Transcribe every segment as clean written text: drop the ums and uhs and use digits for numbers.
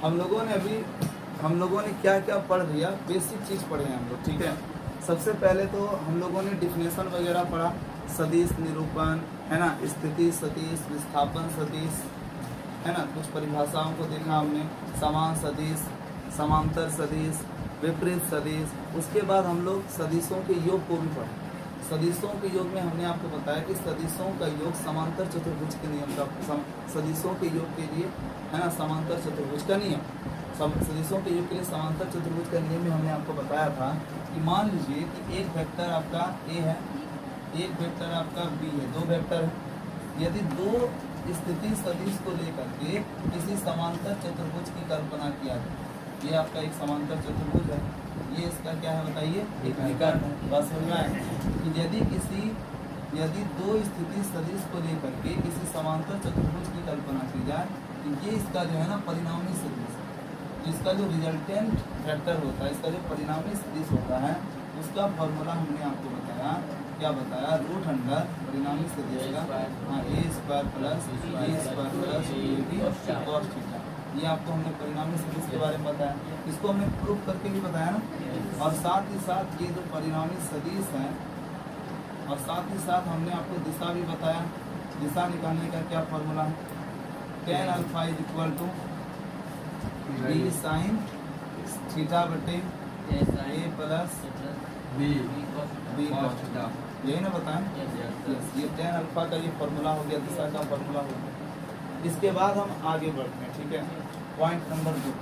हम लोगों ने क्या क्या पढ़ लिया, बेसिक चीज़ पढ़े हैं हम लोग, ठीक है। सबसे पहले तो हम लोगों ने डिफिनेशन वगैरह पढ़ा, सदिश निरूपण, है ना, स्थिति सदिश, विस्थापन सदिश, है ना, कुछ परिभाषाओं को देखा हमने, समान सदिश, समांतर सदिश, विपरीत सदिश। उसके बाद हम लोग सदिशों के योग को भी पढ़े। सदिशों के योग में हमने आपको बताया कि सदिशों का योग समांतर चतुर्भुज के नियम का, सदिशों के योग के लिए, है ना, समांतर चतुर्भुज का नियम, सदिशों के योग के लिए समांतर चतुर्भुज का नियम में हमने आपको बताया था कि मान लीजिए कि एक वेक्टर आपका ए है, एक वेक्टर आपका बी है, दो वेक्टर है। यदि दो स्थिति सदिश को लेकर के किसी समांतर चतुर्भुज की कल्पना किया जाए, ये आपका एक समांतर चतुर्भुज है, ये इसका क्या है बताइए, एक निकट है। बस समझ में आए कि यदि दो स्थिति सदिश को लेकर के किसी समांतर चतुर्भुज की कल्पना की जाए, तो ये इसका जो है ना परिणामी सदिश है। तो इसका जो रिजल्टेंट वेक्टर होता है, इसका जो परिणामी सदिश होता है, उसका फॉर्मूला हमने आपको बताया, क्या बताया, रूट अंडर परिणामी सदिश का A square plus B square plus B cos theta. ये आपको हमने परिणामी सदिश के बारे में बताया, इसको हमने प्रूफ करके भी बताया ना। और साथ ही साथ ये जो परिणामी सदिश है, और साथ ही साथ हमने आपको दिशा भी बताया। दिशा निकालने का क्या फॉर्मूला है, tan alpha is equal to b sine theta बटे a plus B cos theta, यही ना बताएं। ये tan अल्फा का ये फॉर्मूला हो गया, दिशा का फॉर्मूला हो गया। इसके बाद हम आगे बढ़ते हैं, ठीक है। पॉइंट नंबर 2,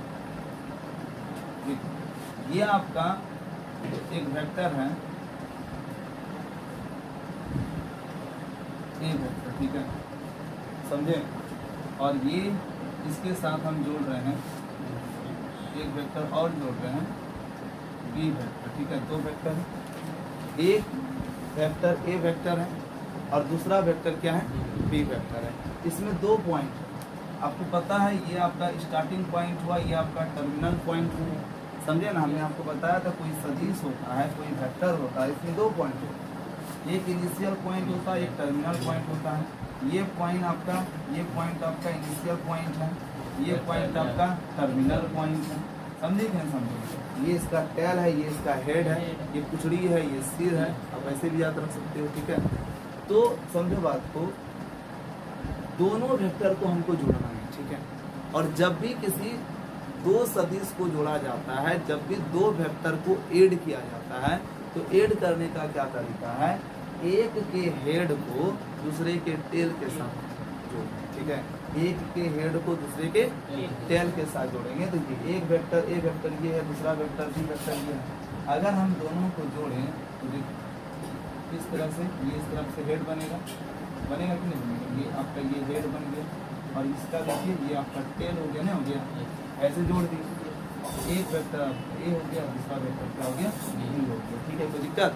ये आपका एक वेक्टर है, एक वेक्टर, ठीक है, समझे। और ये इसके साथ हम जोड़ रहे हैं, एक वेक्टर और जोड़ रहे हैं, बी वेक्टर, ठीक है। दो वेक्टर है, एक वेक्टर ए वेक्टर है और दूसरा वेक्टर क्या है, बी वेक्टर है। इसमें दो पॉइंट है, आपको पता है, ये आपका स्टार्टिंग पॉइंट हुआ, ये आपका टर्मिनल पॉइंट हुआ, समझे ना। हमने आपको बताया था कोई सदिश होता है, कोई वेक्टर होता है, इसमें दो पॉइंट होता है, एक इनिशियल पॉइंट होता है, एक टर्मिनल पॉइंट होता है। ये पॉइंट आपका इनिशियल पॉइंट है, ये पॉइंट आपका टर्मिनल पॉइंट है, समझे कि नहीं समझे। ये इसका टेल है, ये इसका हेड है, ये कुचड़ी है, ये सिर है, आप ऐसे भी याद रख सकते हो, ठीक है। तो समझो बात को, दोनों वेक्टर को हमको जोड़ना है, ठीक है। और जब भी किसी दो सदिश को जोड़ा जाता है, जब भी दो वेक्टर को ऐड किया जाता है, तो ऐड करने का क्या तरीका है, एक के हेड को दूसरे के टेल के साथ जोड़ेंगे, ठीक है। एक के हेड को दूसरे के टेल के साथ जोड़ेंगे, तो ये एक वेक्टर ए वेक्टर ये है, दूसरा वेक्टर बी वेक्टर ये है। अगर हम दोनों को जोड़ें तो किस तरह से, ये इस तरफ से हेड बनेगा कि नहीं बनेगा, ये आपका ये हेड बन गया, और इसका देखिए ये आपका टेल हो गया ना, हो गया, ऐसे जोड़ दीजिए, एक वेक्टर ए हो गया, दूसरा वेक्टर क्या हो गया, बी हो गया, ठीक है। कोई दिक्कत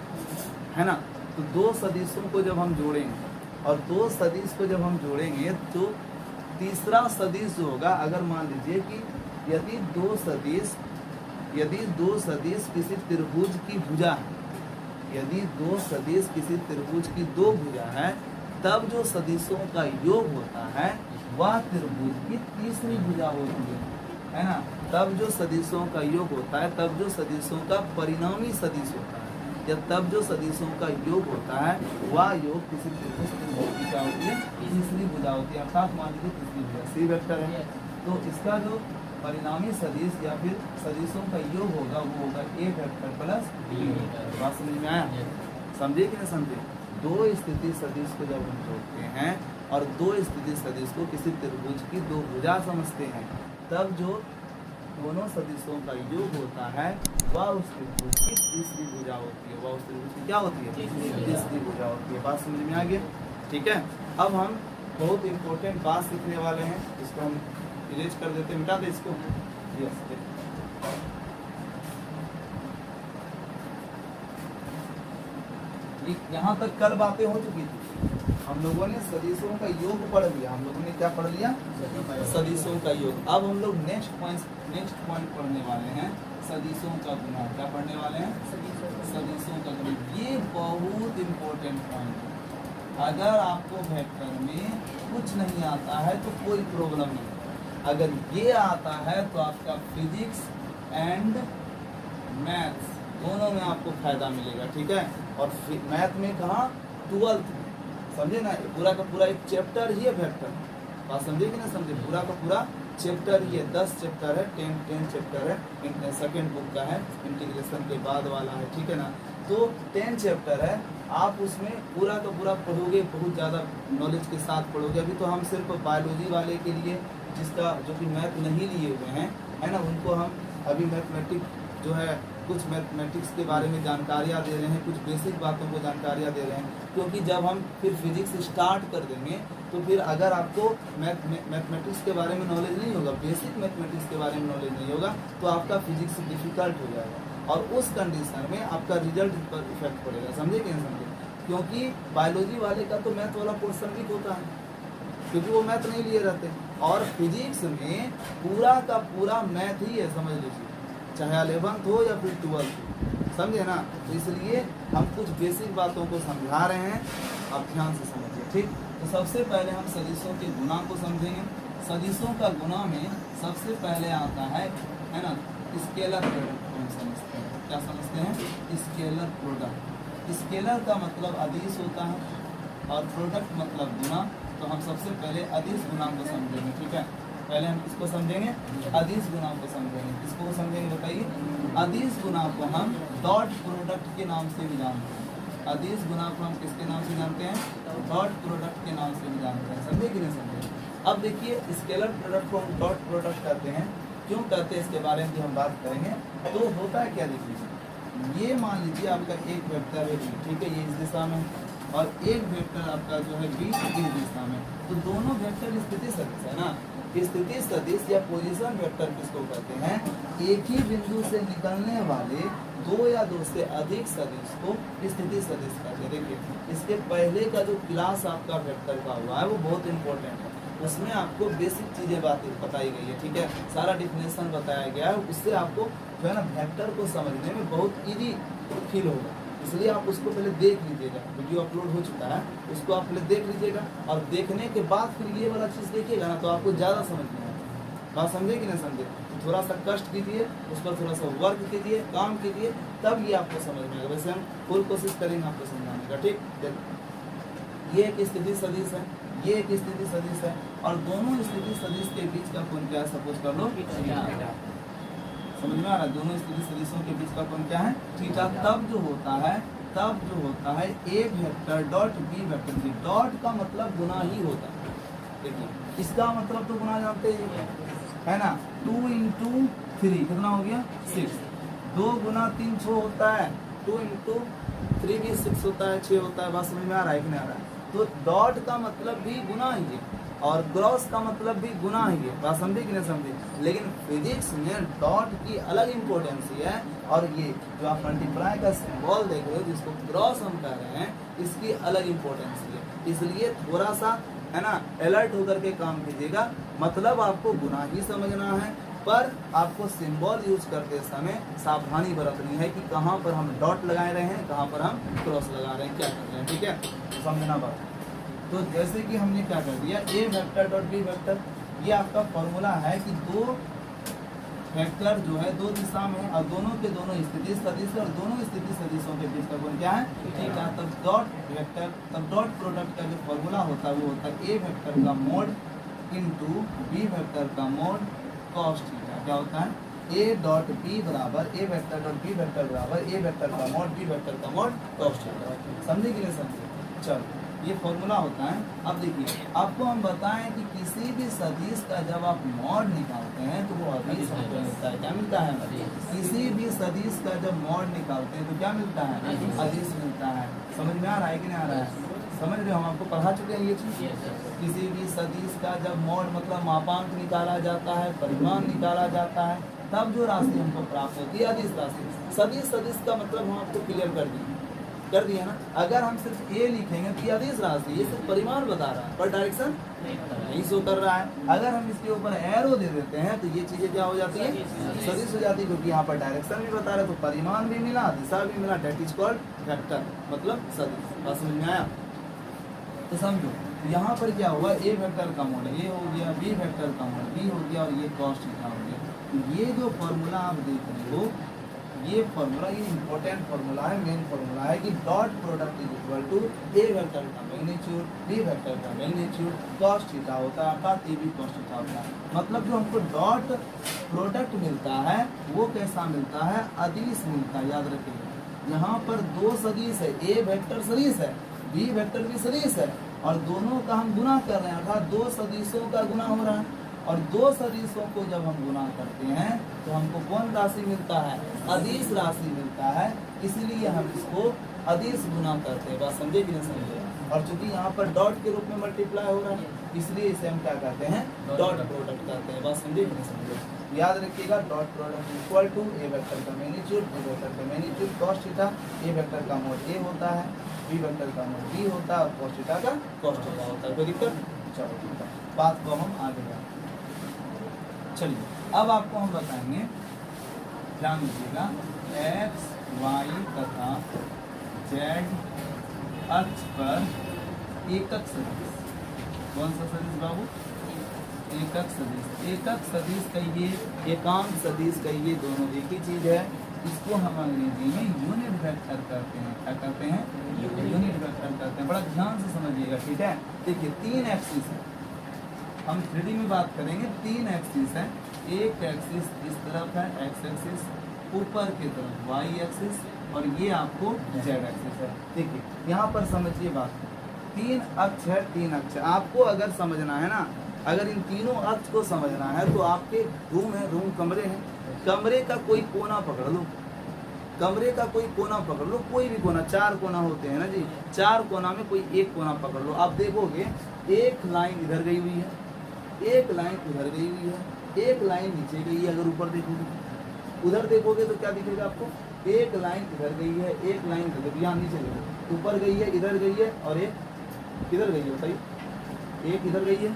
है ना। तो दो सदिशों को जब हम जोड़ेंगे, और दो सदिश को जब हम जोड़ेंगे, तो तीसरा सदिश जो होगा, अगर मान लीजिए कि यदि दो सदिश किसी त्रिभुज की भुजा है, यदि दो सदिश किसी त्रिभुज की दो भुजा है, तब जो सदिशों का योग होता है वह त्रिभुज की तीसरी भुजा होती है ना। तब जो सदिशों का योग होता है, तब जो सदिशों का परिणामी सदिश होता है, या तब जो सदिशों का योग होता है, वह योग किसी त्रिभुज की क्या होती है, तीसरी भुजा होती है। अर्थात मान लीजिए तीसरी भुजा सी वेक्टर है, तो इसका जो परिणामी सदिश या फिर सदिशों का योग होगा, वो होगा A vector plus B vector. बात समझ में आया, समझे कि नहीं समझे। दो स्थिति सदिश को जब हम जोड़ते हैं और दो स्थिति सदिश को किसी त्रिभुज की दो भुजा समझते हैं, तब जो दोनों सदिशों का योग होता है वह उस त्रिभुज की तीसरी भुजा होती है, वह उस त्रिभुज की क्या होती है, तीसरी भुजा होती है। बात समझ में आ गई, ठीक है। अब हम बहुत इंपॉर्टेंट बात सीखने वाले हैं, इसको हम इरेज कर देते हैं, मिटा दे इसको। यहाँ तक कल बातें हो चुकी थी, हम लोगों ने सदिशों का योग पढ़ लिया, हम लोगों ने क्या पढ़ लिया, सदिशों का योग। अब हम लोग नेक्स्ट पॉइंट पढ़ने वाले हैं, सदिशों का गुना। क्या पढ़ने वाले हैं, सदिशों का गुना। ये बहुत इंपॉर्टेंट पॉइंट है। अगर आपको वेक्टर में कुछ नहीं आता है तो कोई प्रॉब्लम नहीं, अगर ये आता है तो आपका फिजिक्स एंड मैथ्स दोनों में आपको फायदा मिलेगा, ठीक है। और मैथ में कहाँ, 12th में, समझे ना, पूरा का पूरा एक चैप्टर ही है वेक्टर, बात समझे कि ना समझे, पूरा का पूरा चैप्टर ही है, 10 चैप्टर है, 10 चैप्टर है, सेकेंड बुक का है, इंटीग्रेशन के बाद वाला है, ठीक है ना। तो 10 चैप्टर है, आप उसमें पूरा का पूरा पढ़ोगे, बहुत ज़्यादा नॉलेज के साथ पढ़ोगे। अभी तो हम सिर्फ बायोलॉजी वाले के लिए, जिसका जो कि मैथ नहीं लिए हुए हैं, है ना, उनको हम अभी मैथमेटिक्स जो है, कुछ मैथमेटिक्स के बारे में जानकारियाँ दे रहे हैं, कुछ बेसिक बातों को जानकारियाँ दे रहे हैं, क्योंकि जब हम फिर फिजिक्स स्टार्ट कर देंगे तो फिर अगर आपको मैथमेटिक्स के बारे में नॉलेज नहीं होगा, बेसिक मैथमेटिक्स के बारे में नॉलेज नहीं होगा, तो आपका फिजिक्स डिफिकल्ट हो जाएगा, और उस कंडीशन में आपका रिजल्ट पर इफेक्ट पड़ेगा, समझे कि नहीं समझे। क्योंकि बायोलॉजी वाले का तो मैथ वाला पोर्शन वीक होता है, क्योंकि वो मैथ नहीं लिए रहते, और फिजिक्स में पूरा का पूरा मैथ ही है, समझ लीजिए, चाहे 11th हो या फिर 12th हो, समझे ना। तो इसलिए हम कुछ बेसिक बातों को समझा रहे हैं, आप ध्यान से समझिए, ठीक। तो सबसे पहले हम सदिशों के गुणा को समझेंगे। सदिशों का गुणा में सबसे पहले आता है ना, स्केलर प्रोडक्ट को हम समझते हैं। क्या समझते हैं? Scalar product. स्केलर का मतलब अदिश होता है और प्रोडक्ट मतलब गुणा। तो हम सबसे पहले अदिश गुणा को समझेंगे, ठीक है। पहले हम किसको समझेंगे? अदिश गुणा को समझेंगे। किसको समझेंगे बताइए? अदिश गुणा को हम डॉट प्रोडक्ट के नाम से भी जानते हैं। अदिश गुणा को हम किसके नाम से जानते हैं? डॉट प्रोडक्ट के नाम से भी जानते हैं, समझे कि नहीं समझे। अब देखिए, स्केलर प्रोडक्ट को हम डॉट प्रोडक्ट कहते हैं। क्यों कहते हैं इसके बारे में भी हम बात करेंगे। तो होता है क्या, देखिए, ये मान लीजिए आपका एक वेक्टर है, ठीक है, ये इस दिशा में, और एक वेक्टर आपका जो है बी इस दिशा में। तो दोनों वेक्टर स्थिति सदिश है ना। स्थिति सदिश या पोजीशन वेक्टर किसको कहते हैं? एक ही बिंदु से निकलने वाले दो या दो से अधिक सदिश को स्थिति सदिश कहते हैं। देखिए, इसके पहले का जो क्लास आपका वेक्टर का हुआ है वो बहुत इंपॉर्टेंट है। उसमें आपको बेसिक चीज़ें बातें बताई गई है, ठीक है, सारा डिफिनेशन बताया गया है। उससे आपको जो है ना वेक्टर को समझने में बहुत ईजी फील होगा। इसलिए आप उसको पहले देख लीजिएगा, वीडियो अपलोड हो चुका है, उसको आप पहले देख लीजिएगा, और देखने के बाद फिर ये वाला चीज़ देखिएगा ना, तो आपको ज़्यादा समझ में आएगा। बात समझे कि नहीं समझे। तो थोड़ा सा कष्ट कीजिए, उस पर थोड़ा सा वर्क कीजिए, काम कीजिए, तब ये आपको समझ में आएगा। वैसे हम फुल कोशिश करेंगे आपको समझाने का, ठीक। देखो, ये एक स्थिति सदिश है, ये एक स्थिति सदिश है, और दोनों स्थिति सदिश के बीच का कोण क्या है? सपोज कर लो समझ में आ रहा है। दोनों स्थिति सदिशों के बीच का कोण क्या है? थीटा। तब जो होता है A vector dot B vector. की डॉट का मतलब गुना ही होता है। देखिए, इसका मतलब तो गुना जानते ही है ना। 2 × 3 कितना हो गया? 6। 2 × 3 6 होता है, 2 × 3 भी 6 होता है, 6 होता है। बात समझ में आ रहा है कि नहीं आ रहा है? तो डॉट का मतलब भी गुना ही है, और क्रॉस का मतलब भी गुना ही है। बात समझे कि नहीं समझे। लेकिन फिजिक्स में डॉट की अलग इम्पोर्टेंस है, और ये जो आप मल्टीप्लाई का सिंबल देख रहे हो, जिसको क्रॉस हम कह रहे हैं, इसकी अलग इम्पोर्टेंस है। इसलिए थोड़ा सा है ना अलर्ट होकर के काम कीजिएगा। मतलब आपको गुना ही समझना है, पर आपको सिंबल यूज करते समय सावधानी बरतनी है कि कहाँ पर हम डॉट लगा रहे हैं, कहाँ पर हम क्रॉस लगा रहे हैं, क्या कर रहे हैं, ठीक है। तो समझना बात। तो जैसे कि हमने क्या कर दिया, ए वेक्टर डॉट बी वेक्टर, ये आपका फॉर्मूला है कि दो वेक्टर जो है दो दिशा में, और दोनों के दोनों स्थिति सदिश, और दोनों स्थिति सदिशों के बीच का कोण क्या है? थीटा। तब डॉट वेक्टर, तब डॉट प्रोडक्ट का जो फॉर्मूला होता है वो होता है ए वेक्टर का मोड इंटू बी वेक्टर का मोड कॉस थीटा। क्या होता है? ए डॉट बी बराबर ए वेक्टर डॉट बी वेक्टर बराबर ए वेक्टर का मोड बी वेक्टर का मोड कॉस थीटा। समझे कि नहीं समझे? चलो, ये फॉर्मूला होता है। अब देखिए, आपको हम बताएं कि किसी भी सदिश का जब आप मॉड निकालते हैं तो वो अदिश मिलता है। क्या मिलता है? किसी भी सदिश का जब मॉड निकालते हैं तो क्या मिलता है? अदिश मिलता है। समझ में आ रहा है कि नहीं आ रहा है? समझ रहे हो, हम आपको पढ़ा चुके हैं ये चीज़। किसी भी सदिश का जब मॉड मतलब मापांक निकाला जाता है, परिमाण निकाला जाता है, तब जो राशि हमको प्राप्त होती है अदिश राशि। सदिश का मतलब हम आपको क्लियर कर दिया ना। अगर हम सिर्फ ए लिखेंगे तो ये अदिश राशि, ये सिर्फ परिमाण बता रहा है, पर डायरेक्शन नहीं शो कर रहा है। अगर हम इसके ऊपर एरो दे देते हैं तो ये चीजें क्या हो जाती है? सदिश हो जाती है, क्योंकि यहाँ पर डायरेक्शन भी बता रहे, तो परिमाण भी मिला, दिशा भी मिला, डेट इज कॉल्ड वेक्टर, मतलब सदिश। बात समझ में आया? तो समझो, यहाँ पर क्या हुआ, ए वेक्टर का मोड ए हो गया, बी वेक्टर का मोड बी हो गया और ये कॉस थीटा हो गया। ये जो फॉर्मूला आप देख रहे हो, ये फॉर्मूला, ये इंपॉर्टेंट फॉर्मूला है, मेन फॉर्मूला है कि dot product is equal to A vector का मैग्नीट्यूड, बी वेक्टर का मैग्नीट्यूड, कॉस थीटा होता है अर्थात ए बी कॉस थीटा होता है। मतलब जो हमको डॉट प्रोडक्ट मिलता है वो कैसा मिलता है, अदिश मिलता है। याद रखिएगा यहाँ पर दो सदिश है, ए वेक्टर सदिश है, बी वेक्टर भी सदिश है और दोनों का हम गुना कर रहे हैं अर्थात दो सदिशों का गुना हो रहा है। और दो सदिशों को जब हम गुना करते हैं तो हमको कौन राशि मिलता है, अदिश राशि मिलता है, इसलिए हम इसको अदिश गुना करते हैं। बात समझे कि नहीं समझे। और चूंकि यहाँ पर डॉट के रूप में मल्टीप्लाई हो रहा है इसलिए इसे हम क्या कहते हैं, डॉट प्रोडक्ट कहते हैं। बात समझे कि नहीं समझे। याद रखिएगा dot product equal to A vector का मैग्नीट्यूड, बी वेक्टर का magnitude, cos theta, a vector का मोड ए होता है, बी वेक्टर का मोड बी होता है और कॉस थीटा का कॉस थीटा होता है। कोई दिक्कत। चलो ठीक है, बात को हम आगे बढ़ाते हैं। चलिए अब आपको हम बताएंगे, ध्यान दीजिएगा, एक्स वाई तथा जेड अक्ष पर एकक सदिश। कौन सा सदिश बाबू, एकक सदिश। एकक सदिश कहिए, एकांक सदिश कहिए, दोनों एक ही चीज है। इसको हम अंग्रेजी में यूनिट वेक्टर कहते हैं। क्या कहते हैं, यूनिट वेक्टर कहते हैं। बड़ा ध्यान से समझिएगा, ठीक है। देखिए तीन एक्सिस है, हम 3D में बात करेंगे, तीन एक्सिस है। एक एक्सिस इस तरफ है एक्स एक्सिस, ऊपर की तरफ वाई एक्सिस और ये आपको जेड एक्सिस है। देखिए यहाँ पर समझिए बात, तीन अक्ष है, तीन अक्ष है। आपको अगर समझना है ना, अगर इन तीनों अक्ष को समझना है तो आपके रूम है, रूम कमरे हैं, कमरे का कोई कोना पकड़ लो, कमरे का कोई कोना पकड़ लो, कोई भी कोना, चार कोना होते हैं ना जी, चार कोना में कोई एक कोना पकड़ लो। आप देखोगे एक लाइन इधर गई हुई है, एक लाइन उधर गई हुई है, एक लाइन नीचे गई है। अगर ऊपर देखोगे, उधर देखोगे तो क्या दिखेगा आपको, एक लाइन इधर गई है, एक लाइन इधर, यहाँ नीचे गई, ऊपर गई है, इधर गई है और एक इधर गई है। बताइए, एक इधर गई है,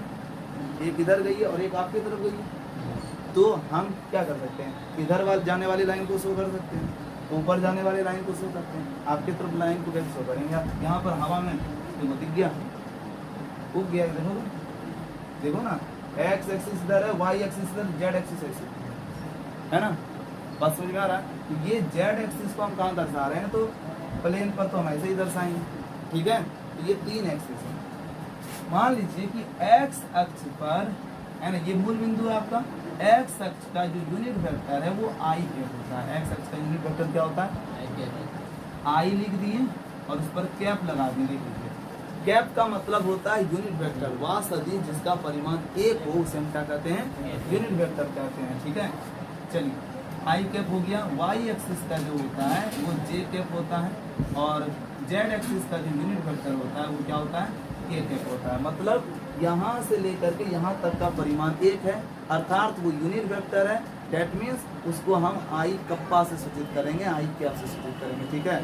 एक इधर गई है और एक आपकी तरफ गई है। तो हम क्या कर सकते हैं, इधर वाले जाने वाली लाइन को शो कर सकते हैं, ऊपर जाने वाली लाइन को शो करते हैं। आपकी तरफ लाइन को कैसे शो करेंगे आप, यहाँ पर हवा में देखो दिख गया, उग गया, देखो देखो ना, एक्स एक्सिस इधर है, वाई एक्सिस इधर, जेड एक्सिस है ना। बात समझ में आ रहा है। तो ये जेड एक्सिस को हम कहाँ दर्शा रहे हैं, तो प्लेन पर तो हम ऐसे ही दर्शाएंगे, ठीक है। तो ये तीन एक्सिस है। मान लीजिए कि एक्स अक्ष पर है ना, ये मूल बिंदु है आपका, एक्स अक्ष का जो यूनिट वेक्टर है वो आई कैप होता है। एक्स अक्ष का यूनिट वेक्टर क्या होता है, आई लिख दिए और उस पर कैप लगा दिए, लिख लीजिए। कैप का मतलब होता है यूनिट वेक्टर, वह सदिश जिसका परिमाण एक हो उसे हम क्या कहते हैं, यूनिट वेक्टर कहते हैं, ठीक है। चलिए आई कैप हो गया, वाई एक्सिस का जो होता है वो जे कैप होता है और जेड एक्सिस का जो यूनिट वेक्टर होता है वो क्या होता है, के कैप होता है। मतलब यहाँ से लेकर के यहाँ तक का परिमाण एक है अर्थात वो यूनिट वेक्टर है। डेट मीन्स उसको हम आई कप्पा से सूचित करेंगे, आई कैप से सूचित करेंगे, ठीक है।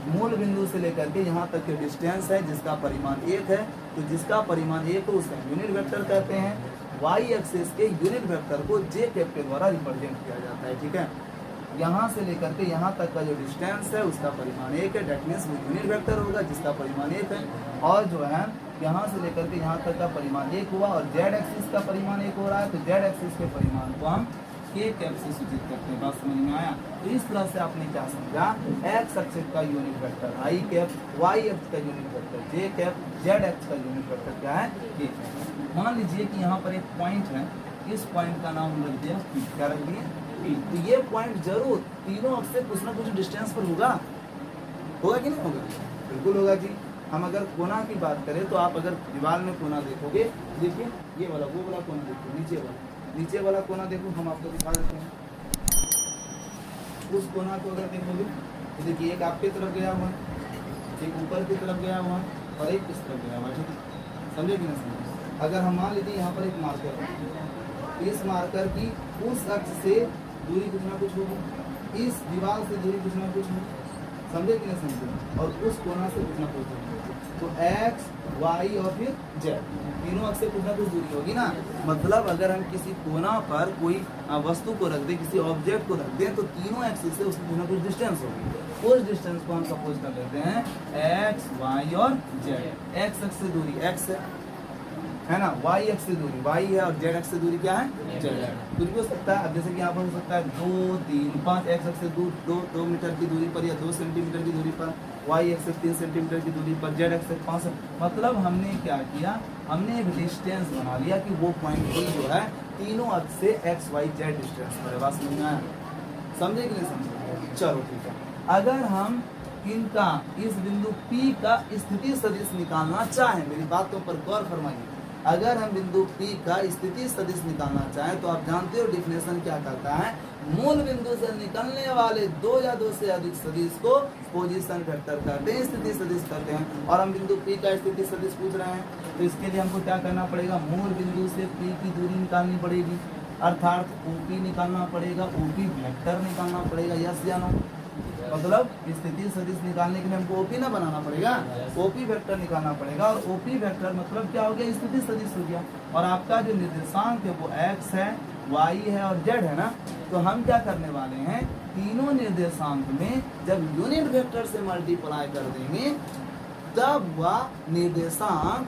मूल बिंदु से लेकर के यहाँ तक के डिस्टेंस है जिसका परिमाण एक है, तो जिसका परिमाण एक हो उसे यूनिट वेक्टर कहते हैं। वाई एक्सिस के यूनिट वेक्टर को जे कैप के द्वारा रिप्रेजेंट किया जाता है, ठीक है। यहाँ से लेकर के यहाँ तक का जो डिस्टेंस है उसका परिमाण एक है, डेट मीन्स वो यूनिट वेक्टर होगा जिसका परिमाण एक है। और जो है यहाँ से लेकर के यहाँ तक का परिमाण एक हुआ और जेड एक्सिस का परिमाण एक हो रहा है, तो जेड एक्सिस के परिमाण को हम के कैप से सूचित करते हैं। बात समझ में आया। तो इस तरह से आपने क्या समझा, एक्स अक्ष का यूनिट वेक्टर आई कैप, वाई अक्ष का यूनिट वेक्टर जे कैप, जेड अक्ष का यूनिट वेक्टर क्या है, के कैप। मान लीजिए कि यहाँ पर एक पॉइंट है, इस पॉइंट का नाम रख दिया पी। क्या रख दिया, पी। तो ये पॉइंट जरूर तीनों अक्ष से कुछ ना कुछ डिस्टेंस पर होगा, होगा कि नहीं होगा, बिल्कुल होगा जी। हम अगर कोना की बात करें तो आप अगर दीवार में कोना देखोगे, देखिए ये वाला वो वाला कोना देखो, नीचे वाला कोना देखो, हम आपको दिखा देते हैं। उस कोना को अगर देखोगे तो देखिए एक आपके तरफ गया हुआ है, एक ऊपर की तरफ गया हुआ है और एक इस तरफ गया हुआ है, ठीक है। समझे कि नहीं समझे। अगर हम मान लीजिए यहाँ पर एक मार्कर है, इस मार्कर की उस अक्ष से दूरी कुछ ना कुछ होगी, इस दीवार से दूरी कुछ ना कुछ होगी, समझे कि नहीं समझे, और उस कोना से कुछ ना कुछ होगी। तो x y और फिर z, तीनों अक्ष से कुछ ना कुछ दूरी होगी ना। मतलब अगर हम किसी कोना पर कोई वस्तु को रख दें, किसी ऑब्जेक्ट को रख दें, तो तीनों एक्सिस से उसमें कुछ ना कुछ डिस्टेंस होगी। उस डिस्टेंस को हम सपोज कर लेते हैं x y और z। x अक्ष से दूरी x है ना, y अक्ष से दूरी y है और z अक्ष से दूरी क्या है, z है। कुछ भी हो सकता है। अब जैसे कि यहाँ पर हो सकता है 2 3 5 x अक्ष से दूर 2 मीटर की दूरी पर या 2 सेंटीमीटर की दूरी पर, y अक्ष से 3 सेंटीमीटर की दूरी पर, z अक्ष से 5। मतलब हमने क्या किया, हमने एक डिस्टेंस बना लिया कि वो पॉइंट P जो है तीनों अक्ष से x y z डिस्टेंस पर है। बात समझ में आया, समझे कि नहीं समझे? चलो ठीक है। अगर हम इनका इस बिंदु P का स्थिति सदिश निकालना चाहें, मेरी बातों पर गौर फरमाइए, अगर हम बिंदु P का स्थिति सदिश निकालना चाहें तो आप जानते हो डिफिनेशन क्या कहता है, मूल बिंदु से निकलने वाले दो या दो से अधिक सदिश को पोजीशन वेक्टर कहते हैं, स्थिति सदिश कहते हैं। और हम बिंदु P का स्थिति सदिश पूछ रहे हैं, तो इसके लिए हमको क्या करना पड़ेगा, मूल बिंदु से P की दूरी निकालनी पड़ेगी, अर्थात OP निकालना पड़ेगा, OP वेक्टर निकालना पड़ेगा। यस या नो? मतलब स्थिति सदिश निकालने के लिए हमको OP ना बनाना पड़ेगा, OP वेक्टर निकालना पड़ेगा। और OP वेक्टर मतलब क्या हो गया, स्थिति सदिश हो गया। और आपका जो निर्देशांक है वो x है, y है और z है ना। तो हम क्या करने वाले हैं, तीनों निर्देशांक में जब यूनिट वेक्टर से मल्टीप्लाई कर देंगे तब वह निर्देशांक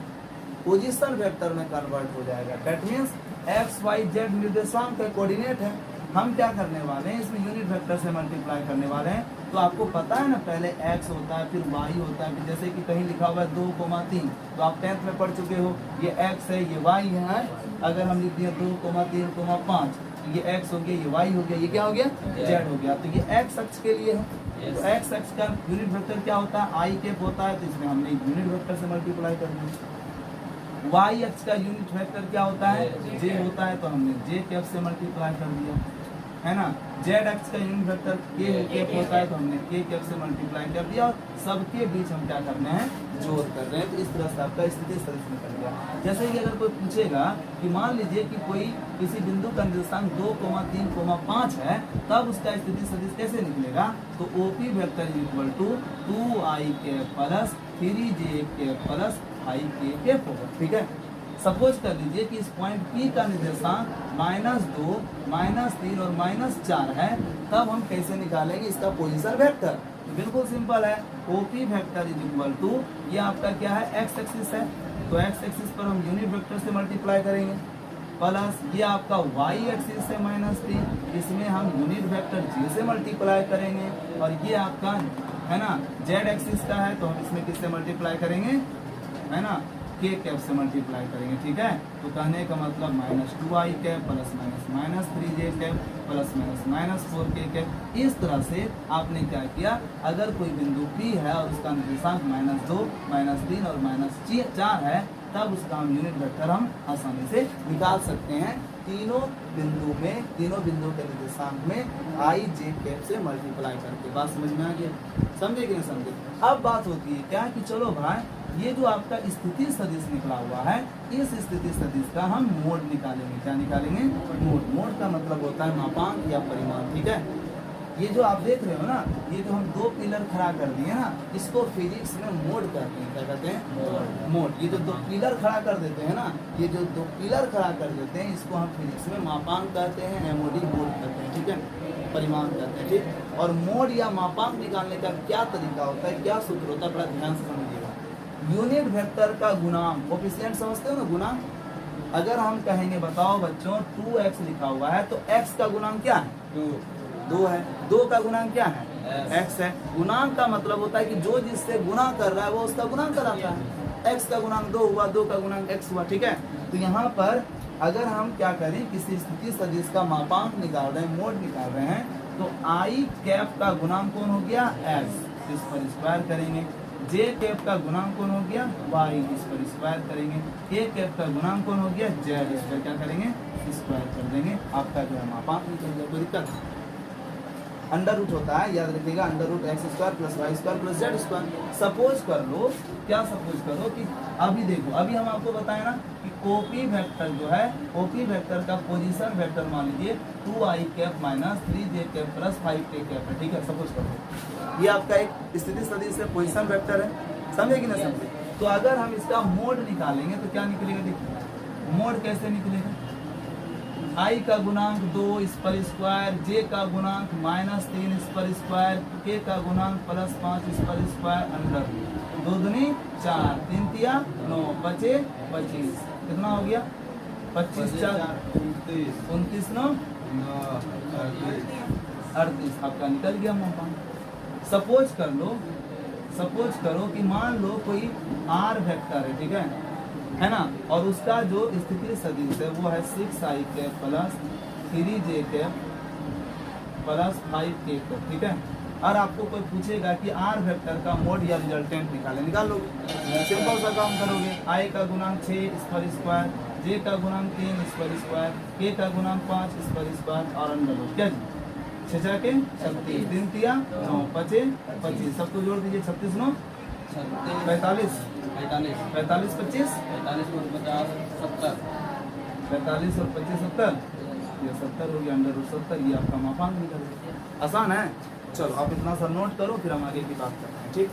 पोजीशन वेक्टर में कन्वर्ट हो जाएगा। That means x y z निर्देशांक है, कोऑर्डिनेट है। हम क्या करने वाले हैं, इसमें यूनिट वेक्टर से मल्टीप्लाई करने वाले हैं। तो आपको पता है ना, पहले x होता है, फिर y होता है, फिर जैसे कि कहीं लिखा हुआ है 2,3, तो आप 10th में पढ़ चुके हो, ये x है, ये y है। अगर हम लिख दिए 2,3,5, ये x हो गया, ये y हो गया, ये क्या हो गया, z हो गया। तो ये x अक्ष के लिए है। तो x अक्ष का यूनिट वेक्टर क्या होता है, i कैप होता है, तो इसमें हमने यूनिट वेक्टर से मल्टीप्लाई कर दिया। y अक्ष का यूनिट वेक्टर क्या होता है, j होता है, तो हमने j कैप से मल्टीप्लाई कर दिया, है ना। z अक्ष का यूनिट वेक्टर k कैप होता है, तो हमने k कैप से मल्टीप्लाई कर दिया। और सबके बीच हम क्या करने हैं, जोड़ कर रहे हैं। तो इस तरह से आपका स्थिति सदिश निकल गया। जैसे कि अगर कोई पूछेगा कि मान लीजिए कि कोई किसी बिंदु का निर्देशांक 2,3,5 है, तब उसका स्थिति सदिश कैसे निकलेगा, तो OP vector equal to 2i cap plus 3j cap plus 5k cap होगा। ठीक है। सपोज कर लीजिए कि इस पॉइंट P का निर्देशांक -2, -3 और -4 है, तब हम कैसे निकालेंगे इसका पोजीशन वेक्टर। बिल्कुल सिंपल है, OP vector is equal to, ये आपका क्या है, x एक्सिस है, तो x एक्सिस पर हम यूनिट वेक्टर से मल्टीप्लाई करेंगे, प्लस ये आपका y एक्सिस है -3, इसमें हम यूनिट वेक्टर j से मल्टीप्लाई करेंगे। और ये आपका है ना z एक्सिस का है, तो हम इसमें किससे मल्टीप्लाई करेंगे, है ना, k कैप से मल्टीप्लाई करेंगे। ठीक है। तो कहने का मतलब -2i cap plus -3j cap plus -4k cap. इस तरह से आपने क्या किया, अगर कोई बिंदु P है और उसका निर्देशांक -2, -3 और -4 है, तब उसका हम यूनिट वेक्टर हम आसानी से निकाल सकते हैं। तीनों बिंदु के निर्देशांक में i j कैप से मल्टीप्लाई करके। बात समझ में आ गया, समझे कि नहीं समझे? अब बात होती है क्या कि चलो भाई, ये जो आपका स्थिति सदिश निकला हुआ है, इस स्थिति सदिश का हम मोड निकालेंगे। क्या निकालेंगे, मोड। मोड का मतलब होता है मापांक या परिमाण। ठीक है। ये जो आप देख रहे हो ना, ये जो हम 2 पिलर खड़ा कर दिए ना, इसको फिजिक्स में मोड कहते हैं। क्या कहते हैं, मोड। ये जो 2 पिलर खड़ा कर देते हैं ना, ये जो 2 पिलर खड़ा कर देते हैं, इसको हम फिजिक्स में मापांक कहते हैं, MOD मोड कहते हैं। ठीक है, परिमाण कहते हैं। ठीक। और मोड या मापांक निकालने का क्या तरीका होता है, क्या सूत्र होता है, बड़ा ध्यान से समझिएगा। यूनिट वेक्टर का गुणांक, कोफिशिएंट समझते हो ना, गुणांक। अगर हम कहेंगे बताओ बच्चों 2x लिखा हुआ है, तो x का गुणांक क्या है, 2 है। 2 का गुणांक क्या है, x है। गुणांक का मतलब होता है कि जो जिससे गुणा कर रहा है वो उसका गुणांक कराता है। x का गुणांक 2 हुआ, 2 का गुणांक x हुआ। ठीक है। तो यहाँ पर अगर हम क्या करें, किसी स्थिति सदिश का मापांक निकाल रहे हैं, मोड निकाल रहे हैं, तो i कैप का गुणांक कौन हो गया, s, इस पर स्क्वायर करेंगे। j कैप का गुणांक कौन हो गया, y, इस पर स्क्वायर करेंगे। k कैप का गुणांक कौन हो गया, z, इस पर क्या करेंगे, स्क्वायर कर देंगे। आपका जो है मापांक निकल गया। कोई दिक्कत, अंडर रूट होता है, याद रखिएगा, under root x square plus y square plus z square. Suppose कर लो, क्या सपोज करो कि अभी देखो, अभी हम आपको बताए ना कि OP वेक्टर जो है, OP वेक्टर का पोजीशन वेक्टर मान लीजिए 2i cap minus 3j cap plus 5k cap है। ठीक है। सपोज करो ये आपका एक स्थिति सदिश से पोजीशन वेक्टर है, समझे कि नहीं समझे? तो अगर हम इसका मोड निकालेंगे तो क्या निकलेगा, देखिए मोड कैसे निकलेगा, I का गुणांक 2 इस पर स्क्वायर, j का गुणांक -3 इस पर स्क्वायर, k का गुणांक +5 इस पर स्क्वायर, अंडर 2 दूनी 4, 3 तिया 9, बचे 25, कितना हो गया 25 4 29 9 38, आपका निकल गया मौका। सपोज करो कि मान लो कोई r वेक्टर है, ठीक है ना, और उसका जो स्थिति सदिश है वो है 6i cap plus 3j cap plus 5k cap, ठीक है। और आपको कोई पूछेगा कि r वेक्टर का मोड या रिजल्टेंट निकाल लोगे, सिंपल सा काम करोगे, i का गुणांक 6 इस पर स्क्वायर, j का गुणांक 3 इस पर स्क्वायर, k का गुणांक 5 इस पर स्क्वायर और अंडर रूट, क्या 6 के 36, 3 तिया 9, बचे 25, सबको जोड़ दीजिए, 36 9 45 45 25 50 45 और 25 70, ये 70 हो गया, अंडर रूट 70, ये आपका मापांक निकल गया। आसान है, चलो आप इतना सा नोट करो, फिर हम आगे की बात करते हैं, ठीक।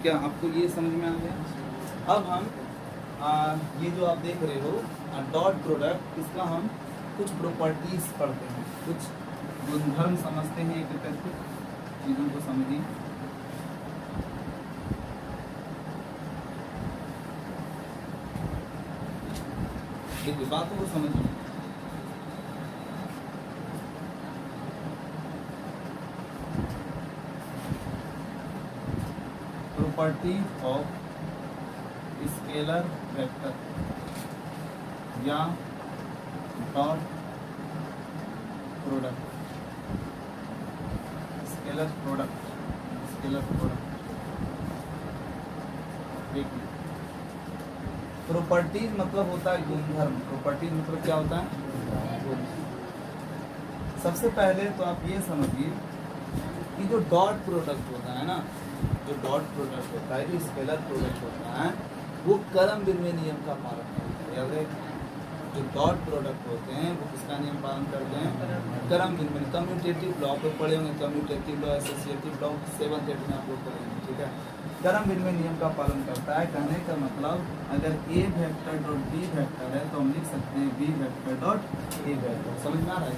क्या आपको ये समझ में आ गया। अब हम ये जो आप देख रहे हो डॉट प्रोडक्ट, इसका हम कुछ प्रॉपर्टीज पढ़ते हैं, कुछ गुणधर्म समझते हैं, एक करके चीज़ों को समझिए। देखिए बातों को समझिए। प्रॉपर्टी ऑफ स्केलर वेक्टर या डॉट प्रोडक्ट, स्केलर प्रोडक्ट, देखिए प्रॉपर्टीज मतलब होता है गुणधर्म, प्रॉपर्टीज मतलब क्या होता है। सबसे पहले तो आप ये समझिए कि जो डॉट प्रोडक्ट होता है ना, जो डॉट प्रोडक्ट होता है, जो स्केलर प्रोडक्ट होता है, वो क्रम विनिमय नियम का पालन करते हैं। जो डॉट प्रोडक्ट होते हैं वो किसका नियम पालन करते हैं, क्रम विनिमय, कम्यूटेटिव लॉ पे पढ़े होंगे, commutative law, associative law 7th में आप लोग पढ़ेंगे, ठीक है। क्रम विनिमय नियम का पालन करता है, कहने का मतलब अगर a vector dot b vector है तो हम लिख सकते हैं b vector dot a vector. समझ में आ रहा है,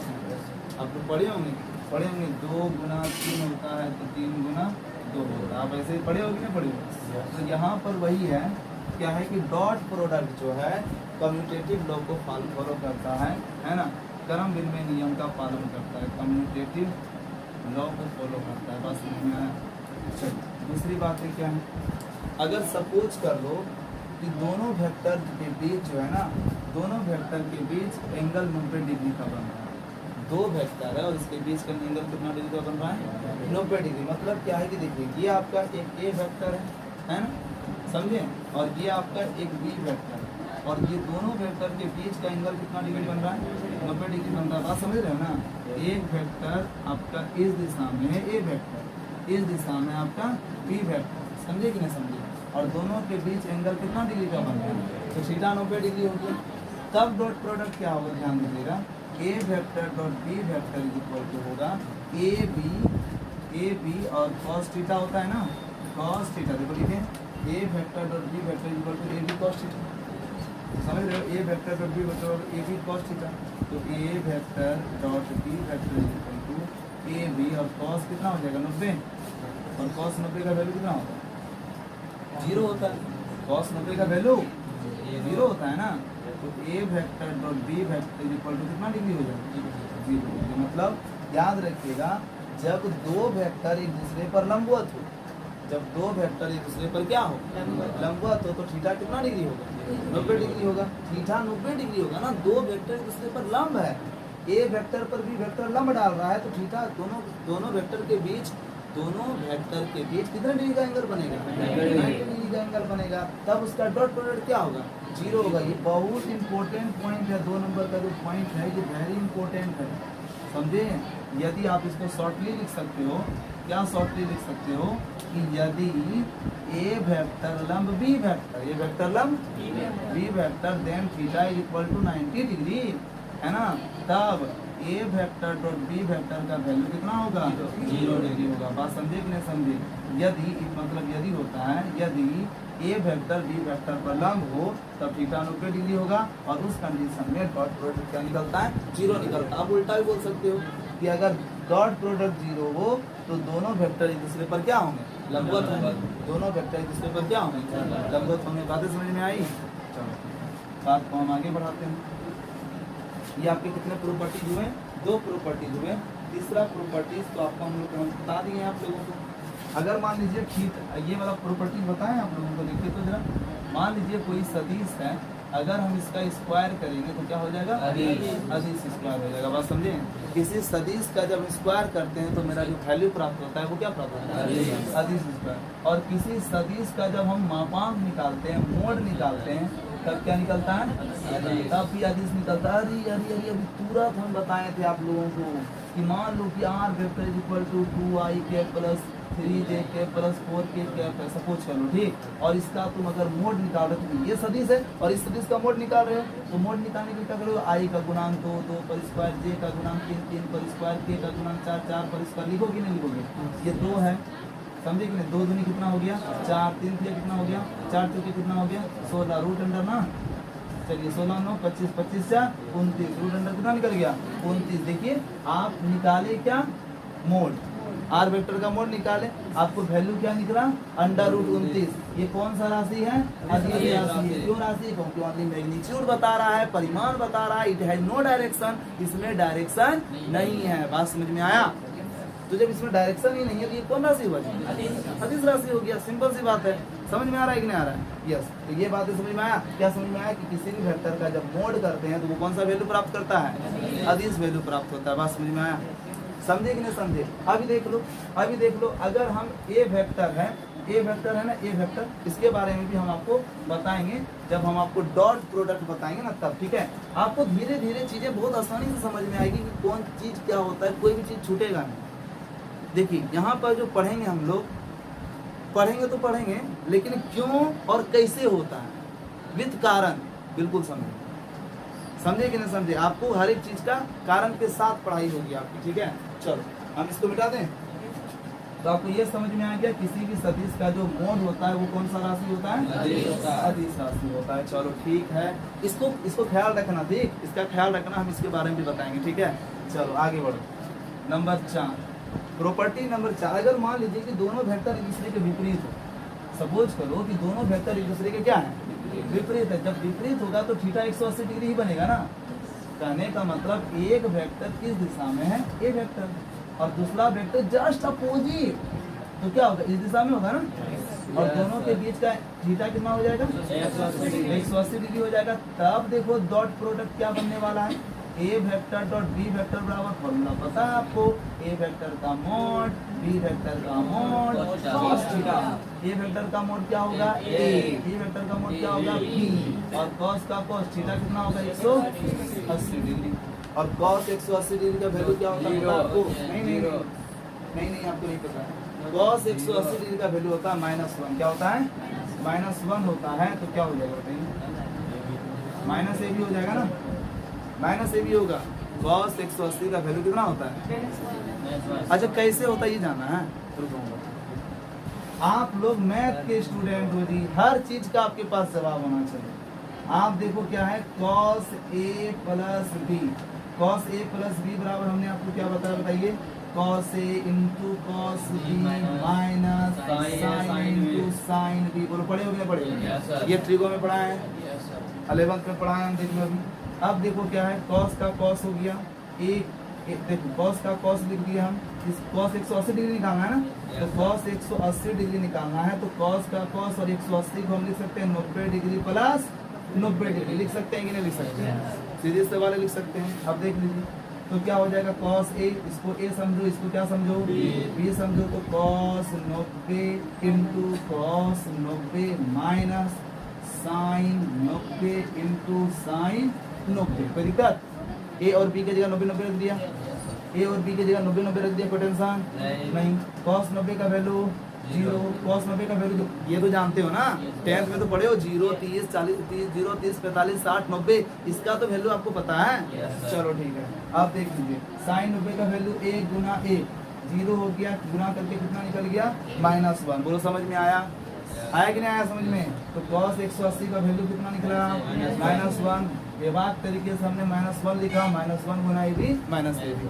आप लोग पढ़े होंगे 2 गुना 3 होता है तो 3 गुना 2 होता है, आप ऐसे ही पढ़े होगे ना, पढ़े होगे। तो यहाँ पर वही है, क्या है कि डॉट प्रोडक्ट जो है कम्यूटेटिव लॉ को फॉलो करता है ना, क्रम विनिमय नियम का पालन करता है, कम्यूटेटिव लॉ को फॉलो करता है, बस समझ में आया। चलिए दूसरी बात है क्या है, अगर सपोज कर लो कि दोनों वेक्टर के बीच जो है ना, दोनों वेक्टर के बीच एंगल 90 डिग्री का बन रहा है। 2 वेक्टर है और इसके बीच का एंगल कितना डिग्री का बन रहा है, 90 डिग्री। मतलब क्या है कि देखिए ये आपका एक ए वेक्टर है ना, समझे, और ये आपका एक बी वेक्टर है, और ये दोनों वेक्टर के बीच का एंगल कितना डिग्री बन रहा है, 90 डिग्री बन रहा है। बात समझ रहे हो ना, एक वेक्टर आपका इस दिशा में है, ए वेक्टर इस दिशा में आपका बी वेक्टर, समझे कि नहीं समझे, और दोनों के बीच एंगल कितना डिग्री का बन रहा है, तो थीटा 90 डिग्री हो गया। तब डॉट प्रोडक्ट क्या होगा, ध्यान दीजिएगा, A vector dot B vector equal to होगा ए बी और कॉस थीटा होता है ना, कॉस थीटा, देखो लिखे A vector dot B vector equal to A B cos theta, समझ रहे हो, A vector dot B vector और ए बी कॉस थीटा, तो A vector dot B vector equal to A B और cos कितना हो जाएगा 90, और कॉस 90 का वैल्यू कितना होता है, 0 होता है, कॉस 90 का वैल्यू 0 होता है ना, तो A vector dot B vector equal to कितना डिग्री हो जाएगा, 0। मतलब याद रखिएगा, जब 2 वेक्टर एक दूसरे पर लंबवत हो, जब 2 वेक्टर एक दूसरे पर क्या हो, लंबवत हो, तो थीटा कितना डिग्री होगा, 90 डिग्री होगा। थीटा 90 डिग्री होगा ना, 2 वेक्टर एक दूसरे पर लंब है, ए वेक्टर पर बी वेक्टर लंब डाल रहा है, तो थीटा दोनों वेक्टर के बीच कितने डिग्री का एंगल बनेगा, 90 डिग्री का एंगल बनेगा। तब उसका डॉट प्रोडक्ट क्या होगा, 0 होगा। ये बहुत इंपॉर्टेंट पॉइंट है, 2 नंबर का जो पॉइंट है ये वेरी इंपॉर्टेंट है, समझे। यदि आप इसको शॉर्टली लिख सकते हो क्या सॉफ्टली लिख सकते हो कि यदि ए वेक्टर लंब बी वेक्टर, ए वेक्टर लंब b vector then theta is equal to 90 degree, है ना, तब a vector dot B vector का वैल्यू कितना होगा, 0 डिग्री होगा। बात समझे कि नहीं समझे? यदि मतलब यदि होता है, यदि ए वेक्टर बी वेक्टर पर लंब हो तब थीटा 90 डिग्री होगा और उस कंडीशन में डॉट प्रोडक्ट क्या निकलता है, 0 निकलता है। आप उल्टा भी बोल सकते हो कि अगर डॉट प्रोडक्ट 0 हो तो दोनों वेक्टर एक दूसरे पर क्या होंगे, लंबवत होंगे। दोनों वेक्टर एक दूसरे पर क्या होंगे, लंबवत होंगे। बातें समझ में आई? चलो बात को हम आगे बढ़ाते हैं। ये आपके कितने प्रॉपर्टीज हुए, 2 प्रॉपर्टीज हुए। तीसरा प्रॉपर्टीज तो आपको हम लोग बता दिए हैं आप लोगों को। अगर मान लीजिए ठीक ये वाला प्रॉपर्टी बताएं आप लोगों को, देखिए तो जरा, मान लीजिए कोई सदिश है, अगर हम इसका स्क्वायर करेंगे तो क्या हो जाएगा, अदिश स्क्वायर हो जाएगा। बात समझे? किसी सदिश का जब स्क्वायर करते हैं तो मेरा जो वैल्यू प्राप्त होता है वो क्या प्राप्त होता है, अदिश स्क्वायर। और किसी सदिश का जब हम मापांक निकालते हैं, मोड निकालते हैं, तब क्या निकलता है, तब भी अदिश निकलता है। अरे अभी तुरंत हम बताए थे आप लोगों को कि मान लो कि r vector is equal to 2i plus 3j plus 4k suppose करो, ठीक। और इसका तुम अगर मोड निकाल रहे हो तो ये सदिश है और इस सदिश का मोड निकाल रहे हो, तो मोड निकालने के लिए क्या करो, i का गुणांक 2 2 पर स्क्वायर, j का गुणांक 3 3 पर स्क्वायर, k का गुणांक 4 4 पर स्क्वायर। लिखोगे नहीं लिखोगे? ये 2 है, समझे कि नहीं? 2 दूनी कितना हो गया 4, 3 3 कितना हो गया 4 चौके कितना हो गया 16, रूट अंडर ना, चलिए 16 9 25 25 4 29, रूट अंडर कितना निकल गया 29। देखिए आप निकाले क्या, मोड, आर वेक्टर का मोड निकाले, आपको वैल्यू क्या निकला, अंडर रूट 29। ये कौन सा राशि है, अदिश राशि है। क्यों राशि? क्योंकि ओनली मैग्नीट्यूड बता रहा है, परिमाण बता रहा है, इट हैज नो डायरेक्शन, इसमें डायरेक्शन नहीं है। बात समझ में आया? तो जब इसमें डायरेक्शन ही नहीं है तो ये कौन राशि हुआ, अदिश राशि हो गया। सिंपल सी बात है। समझ में आ रहा है कि नहीं आ रहा है? यस। तो ये बातें समझ में आया? क्या समझ में आया कि किसी भी वेक्टर का जब मोड करते हैं तो वो कौन सा वैल्यू प्राप्त करता है, अदिश वैल्यू प्राप्त होता है। बात समझ में आया? समझे कि नहीं समझे? अभी देख लो, अगर हम ए वेक्टर है, ए वेक्टर है ना, ए वेक्टर, इसके बारे में भी हम आपको बताएंगे जब हम आपको डॉट प्रोडक्ट बताएंगे ना तब, ठीक है। आपको धीरे धीरे चीजें बहुत आसानी से समझ में आएगी कि कौन चीज क्या होता है, कोई भी चीज छूटेगा नहीं। देखिए यहाँ पर जो पढ़ेंगे हम लोग, पढ़ेंगे तो पढ़ेंगे, लेकिन क्यों और कैसे होता है विद कारण बिल्कुल समझे कि नहीं समझे? आपको हर एक चीज का कारण के साथ पढ़ाई होगी आपकी, ठीक है। चलो हम इसको मिटा दें। तो आपको ये समझ में आ गया किसी भी सदिश का जो मोड होता है वो कौन सा राशि होता है, अदिश राशि होता है। चलो ठीक है, इसको ख्याल रखना, ठीक, इसका ख्याल रखना, हम इसके बारे में भी बताएंगे, ठीक है। चलो आगे बढ़ो। नंबर 4, प्रॉपर्टी नंबर 4, अगर मान लीजिए कि दोनों वेक्टर एक दूसरे के विपरीत हो, सपोज करो कि दोनों वेक्टर एक दूसरे के क्या है, विपरीत है। जब विपरीत होगा तो थीटा 180 डिग्री ही बनेगा ना। कहने का मतलब एक वेक्टर किस दिशा में है, ए वेक्टर, और दूसरा वेक्टर जस्ट अपोजिट, तो क्या होगा, इस दिशा में होगा ना। और दोनों के बीच का थीटा कितना हो जाएगा, 180 डिग्री हो जाएगा। तब देखो डॉट प्रोडक्ट क्या बनने वाला है, A vector dot B vector बराबर, फॉर्मूला पता है आपको, ए वेक्टर का मोड बी वेक्टर का mode cos theta. A vector का मोड क्या होगा, ए, बी वेक्टर का मोड क्या होगा, बी, और cos का cos थीटा कितना होगा 180 डिग्री। और cos 180 डिग्री का वैल्यू क्या होता है आपको, नहीं आपको नहीं पता है। cos 180 डिग्री का वैल्यू होता है -1। क्या होता है, -1 होता है। तो क्या हो जाएगा बताइए, माइनस ए भी हो जाएगा ना, माइनस ए भी होगा। cos 180 का वैल्यू कितना होता है, अच्छा कैसे होता है ये जाना है, आप लोग मैथ के स्टूडेंट हो जी, हर चीज का आपके पास जवाब होना चाहिए। आप देखो क्या है, cos a plus b, cos a plus b बराबर हमने आपको क्या बताया, बताइए, cos a into cos b minus sine into sine b। बोलो पढ़े हो गए, पढ़े? ये ट्रिगो में पढ़ा है, 11th में पढ़ा है हम, देख लो अभी। अब देखो क्या है, cos का cos हो गया, देखो cos का cos लिख दिया हम, इस cos 180 डिग्री निकालना है ना, तो cos 180 डिग्री निकालना है, तो cos का cos और 180 को हम लिख सकते हैं 90 डिग्री प्लस 90 डिग्री, लिख सकते हैं कि नहीं लिख सकते हैं, सीधे से वाले लिख सकते हैं। अब देख लीजिए तो क्या हो जाएगा, cos a, इसको a समझो, इसको क्या समझो, b समझो, तो cos 90 into cos 90 minus sine 90 into sine 90। कोई दिक्कत, ए और बी की जगह 90 90 रख दिया, ए और बी की जगह 90 90 रख दिया, कोई टेंशन नहीं। cos 90 का वैल्यू 0, cos 90 का वैल्यू ये तो जानते हो ना, 10th में तो पढ़े हो 0 30 40 30 0 30 45 60 90, इसका तो वैल्यू आपको पता है। चलो ठीक है, अब देख लीजिए sin 90 का वैल्यू 1 गुना a 0 हो गया, गुना करके कितना निकल गया -1। बोलो समझ में आया, आया कि नहीं आया समझ में? तो cos 180 का वैल्यू कितना निकला -1। बेबाक तरीके से हमने -1 लिखा, -1 गुना A B minus A B.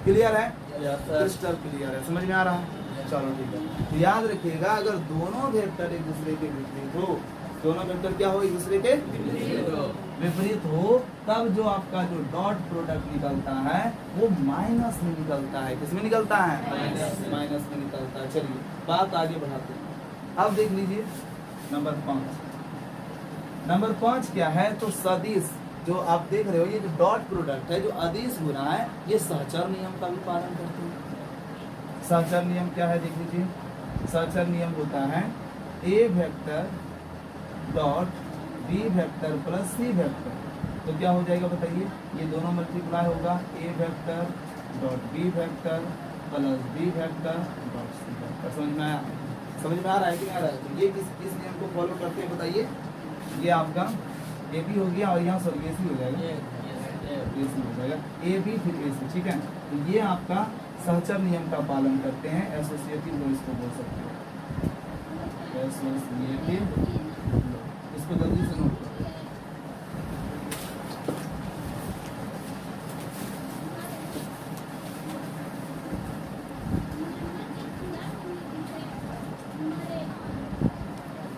Clear है? क्रिस्टल क्लियर है, समझ में आ रहा है? चलो ठीक है, तो याद रखिएगा अगर दोनों वेक्टर एक दूसरे के विपरीत हो, दोनों वेक्टर क्या हो, एक दूसरे के विपरीत हो, तब जो आपका जो डॉट प्रोडक्ट निकलता है वो माइनस में निकलता है। किसमें निकलता है? माइनस में निकलता है। चलिए बात आगे बढ़ाते हैं। अब देख लीजिए नंबर 5। नंबर 5 क्या है? तो सदिश जो आप देख रहे हो, ये जो डॉट प्रोडक्ट है, जो अदिश गुना है, ये सहचर नियम का भी पालन करते हैं। सहचर नियम क्या है देख लीजिए, सहचर नियम होता है A vector dot B vector plus C vector. तो क्या हो जाएगा बताइए, ये दोनों मल्टीप्लाई होगा, A vector dot B vector plus B vector dot C vector. समझ में आया? समझ में आ रहा है कि नहीं आ रहा है? तो ये किस नियम को फॉलो करते हैं बताइए? ये आपका ए बी हो गया और यहाँ सॉरी ए सी हो जाएगा, ए सी हो जाएगा, ए बी फिर ए सी। ठीक है, तो ये आपका सहचर नियम का पालन करते हैं, एसोसिएटिव लॉ इसको बोल सकते हो, एसोसिएटिव लॉ। इसको जल्दी से नोट करो।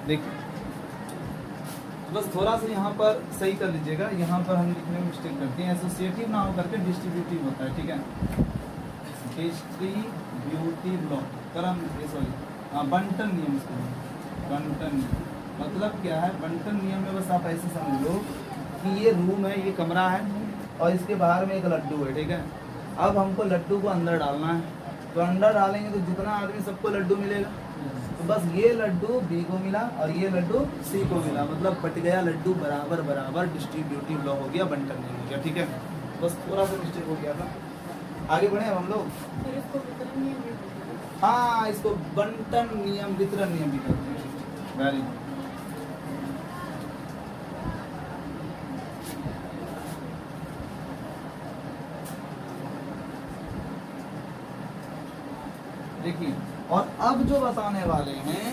देखिए बस थोड़ा सा यहाँ पर सही कर लीजिएगा, यहाँ पर हम लिखने में मिस्टेक करते हैं, एसोसिएटिव ना हो करके डिस्ट्रीब्यूटिव होता है। ठीक है, डिस्ट्रीब्यूटिव लॉ क्रम सॉरी बंटन नियम, इसको बंटन नियम मतलब क्या है? बंटन नियम में बस आप ऐसे समझ लो कि ये रूम है, ये कमरा है और इसके बाहर में एक लड्डू है। ठीक है, अब हमको लड्डू को अंदर डालना है, तो अंदर डालेंगे तो जितना आदमी सबको लड्डू मिलेगा, तो बस ये लड्डू बी को मिला और ये लड्डू सी को मिला, मतलब बट गया लड्डू बराबर बराबर, डिस्ट्रीब्यूटिव लॉ हो गया, बंटन नियम हो गया। ठीक है, बस थोड़ा सा मिस्टेक हो गया था। आगे बढ़े हम लोग। हाँ, इसको बंटन नियम वितरण नियम भी कहते हैं। Very good. देखिए, और अब जो बताने वाले हैं,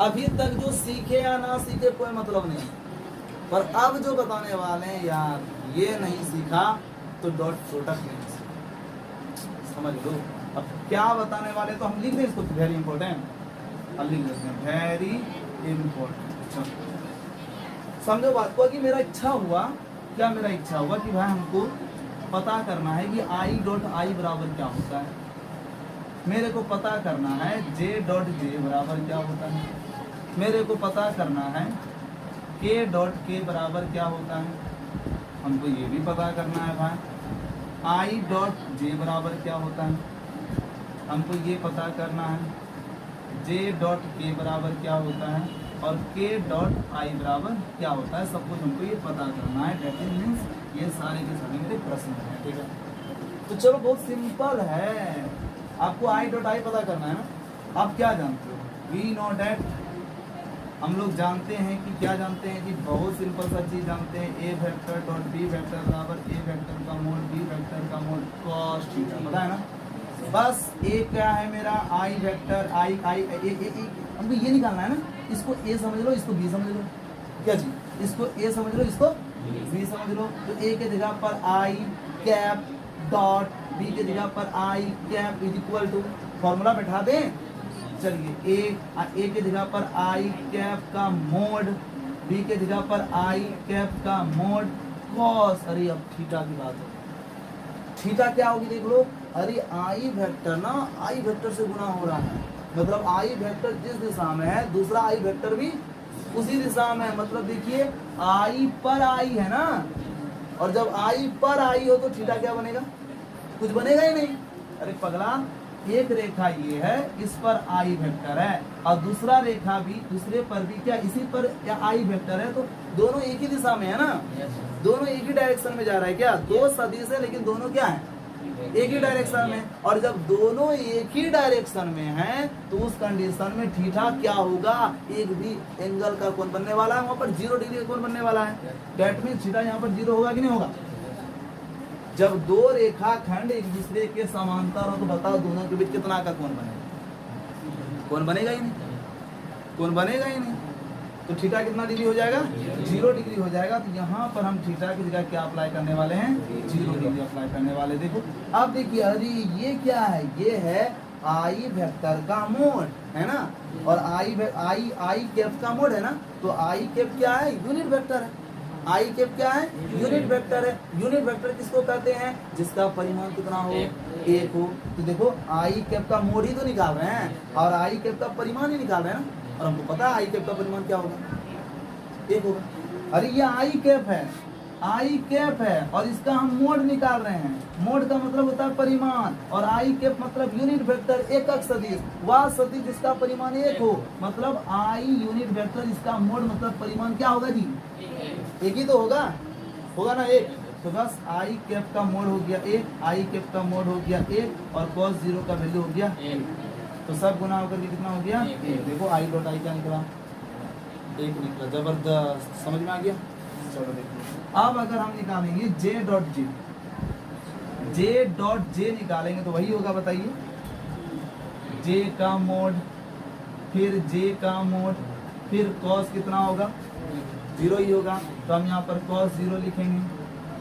अभी तक जो सीखे या ना सीखे कोई मतलब नहीं, पर अब जो बताने वाले हैं यार, ये नहीं सीखा तो डॉट प्रोडक्ट नहीं सीखा, समझ लो। अब क्या बताने वाले तो हम लिख दें इसको, वेरी इंपॉर्टेंट, अब लिख देते हैं वेरी इंपॉर्टेंट। समझो बात को कि मेरा इच्छा हुआ, क्या मेरा इच्छा हुआ कि भाई हमको पता करना है कि आई डॉट आई बराबर क्या होता है। मेरे को पता करना है जे डॉट जे बराबर क्या होता है। मेरे को पता करना है के डॉट के बराबर क्या होता है। हमको ये भी पता करना है भाई आई डॉट जे बराबर क्या होता है। हमको ये पता करना है जे डॉट के बराबर क्या होता है और के डॉट आई बराबर क्या होता है। सब कुछ हमको ये पता करना है। डेट मीन्स ये सारे के सारे मेरे प्रश्न हैं। ठीक है, तो चलो बहुत सिंपल है। आपको आई डॉट आई पता करना है ना। आप क्या जानते हो? वी नो डैट, हम लोग जानते हैं कि क्या जानते हैं कि बहुत सिंपल सा चीज जानते हैं, ए वेक्टर डॉट बी वेक्टर बराबर ए वेक्टर का मोड बी वेक्टर का मोड कॉस थीटा, पता है ना। बस ए क्या है मेरा आई वेक्टर आई आई ए हमको ये निकालना है ना। इसको ए समझ लो, इसको बी समझ लो। क्या जी? इसको ए समझ लो, इसको बी समझ लो। तो ए के जगह पर आई कैप डॉट, बी के जगह पर I cap is equal to, formula बैठा दें। चलिए ए के जगह पर आई कैप का मोड, बी के जगह पर आई कैप का मोड कॉस। अरे अब थीटा की बात है, थीटा क्या होगी देख लो। अरे आई वेक्टर ना आई वेक्टर से गुना हो रहा है, मतलब आई वेक्टर जिस दिशा में है दूसरा आई वेक्टर भी उसी दिशा में है। मतलब देखिए आई पर आई है ना, और जब आई पर आई हो तो थीटा क्या बनेगा? कुछ बनेगा ही नहीं। अरे पगला, एक रेखा ये है, इस पर आई वेक्टर है और दूसरा रेखा भी दूसरे पर भी क्या इसी पर क्या आई वेक्टर है, तो दोनों एक ही दिशा में है ना। दोनों एक ही डायरेक्शन में जा रहा है। क्या दो सदिश है लेकिन दोनों क्या है? एक ही डायरेक्शन में, और जब दोनों एक ही डायरेक्शन में हैं तो उस कंडीशन में थीटा क्या होगा, एक भी एंगल का कोण बनने वाला है, वहां पर 0 डिग्री का कोण बनने वाला है। दैट मीन थीटा यहाँ पर 0 होगा कि नहीं होगा। जब दो रेखाखंड एक दूसरे के समांतर हो तो बताओ दोनों के बीच कितना का कोण बनेगा, कोण बनेगा ही नहीं, कोण बनेगा ही नहीं। तो थीटा कितना डिग्री हो जाएगा, 0 डिग्री हो जाएगा। तो यहाँ पर हम थीटा की जगह क्या अप्लाई करने वाले हैं, 0 डिग्री अप्लाई करने वाले। देखो अब देखिए, अरे ये क्या है, ये है आई वेक्टर का मोड है ना, और आई कैप का मोड है ना। तो आई कैप क्या है, यूनिट वेक्टर है। आई कैप क्या है, यूनिट वेक्टर है। यूनिट वेक्टर किसको कहते हैं, जिसका परिमाण कितना हो, 1 हो। तो देखो आई कैप का मोड ही तो निकाल रहे हैं और आई कैप का परिमाण ही निकाल रहे हैं ना, और हमको पता है आई कैप का परिमाण क्या होगा, 1 होगा। अरे ये आई कैप है, आई कैप है, और इसका हम मोड निकाल रहे हैं। मोड का मतलब होता है परिमाण, और आई कैप मतलब यूनिट वेक्टर, एकक सदिश, वह सदिश जिसका परिमाण 1 हो। मतलब आई यूनिट वेक्टर, इसका मोड मतलब परिमाण क्या होगा जी, 1 ही तो होगा ना 1। तो बस आई कैप का मोड हो गया 1, आई कैप का मोड हो गया 1, और cos 0 का वैल्यू हो गया 1। तो सब गुना होकर के कितना हो गया, 1। देखो आई डॉट आई क्या निकला, 1 निकला। जबरदस्त, समझ में आ गया। चलो देखो अब अगर हम निकालेंगे जे डॉट जे निकालेंगे तो वही होगा, बताइए, जे का मोड, फिर जे का मोड, फिर cos कितना होगा, 0 ही होगा। तो हम यहाँ पर cos 0 लिखेंगे।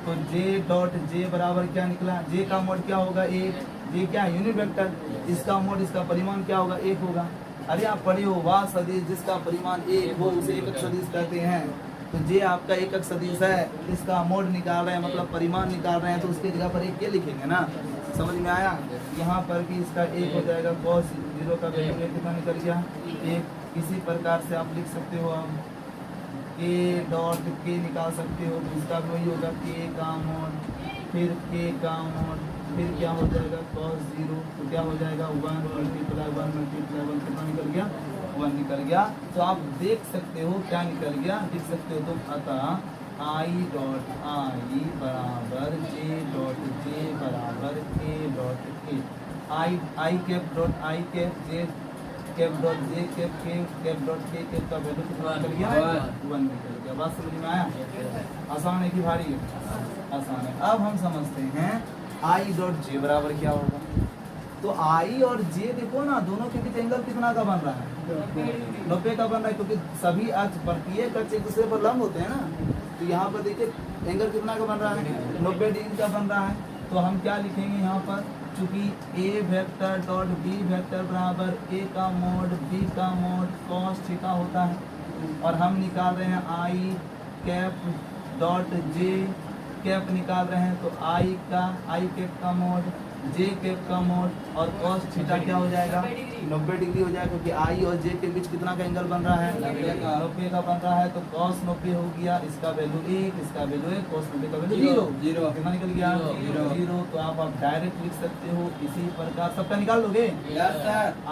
तो जे डॉट जे बराबर क्या निकला, जे का मोड क्या होगा, 1। जे क्या है, यूनिट वेक्टर, इसका मोड, इसका परिमाण क्या होगा, 1 होगा। अरे आप पढ़े हो, वह सदिश जिसका परिमाण 1 हो उसे एकक सदिश कहते हैं। तो जे आपका एकक सदिश है, इसका मोड निकाल रहे हैं मतलब परिमाण निकाल रहे हैं, तो उसकी जगह पर 1 क्या लिखेंगे ना, समझ में आया। यहाँ पर भी इसका 1 हो जाएगा, cos 0 का वैल्यू कितना निकल गया, 1। इसी प्रकार से आप लिख सकते हो, आप के डॉट के निकाल सकते हो, तो इसका भी वही होगा, के का मोड, फिर के का मोड, फिर क्या हो जाएगा cos 0, तो क्या हो जाएगा 1 मल्टीप्लाई 1 कितना निकल गया, 1 निकल गया। तो आप देख सकते हो क्या निकल गया, देख सकते हो तुम। अतः आई डॉट आई बराबर जे डॉट जे बराबर K dot K, I cap dot I cap, J cap dot J cap, K cap dot K cap का वैल्यू कितना निकल गया, 1 निकल गया। बात समझ में आया, आसान है कि भारी है, आसान है। अब हम समझते हैं आई डॉट जे बराबर क्या होगा। तो आई और जे देखो ना, दोनों के बीच एंगल कितना का बन रहा है, 90 का बन रहा है, क्योंकि सभी अक्ष प्रत्येक अक्ष एक दूसरे पर लंब होते हैं ना। तो यहाँ पर देखिए एंगल कितना का बन रहा है, 90 डिग्री का बन रहा है। तो हम क्या लिखेंगे यहाँ पर, चूंकि A vector dot B vector बराबर ए का मोड बी का मोड cos थीटा होता है, और हम निकाल रहे हैं आई कैप डॉट जे कैप निकाल रहे हैं। तो आई कैप का मोड, जे कैप का मोड, और cos थीटा क्या हो जाएगा, 90 डिग्री हो जाएगा, क्योंकि आई और जे के बीच कितना का एंगल बन रहा है, 90 का बन रहा है। तो cos 90 हो गया, इसका वैल्यू 1, इसका वैल्यू 1, cos 90 का वैल्यू 0, कितना निकल गया, 0। तो आप डायरेक्ट लिख सकते हो इसी प्रकार, सबका निकाल लोगे,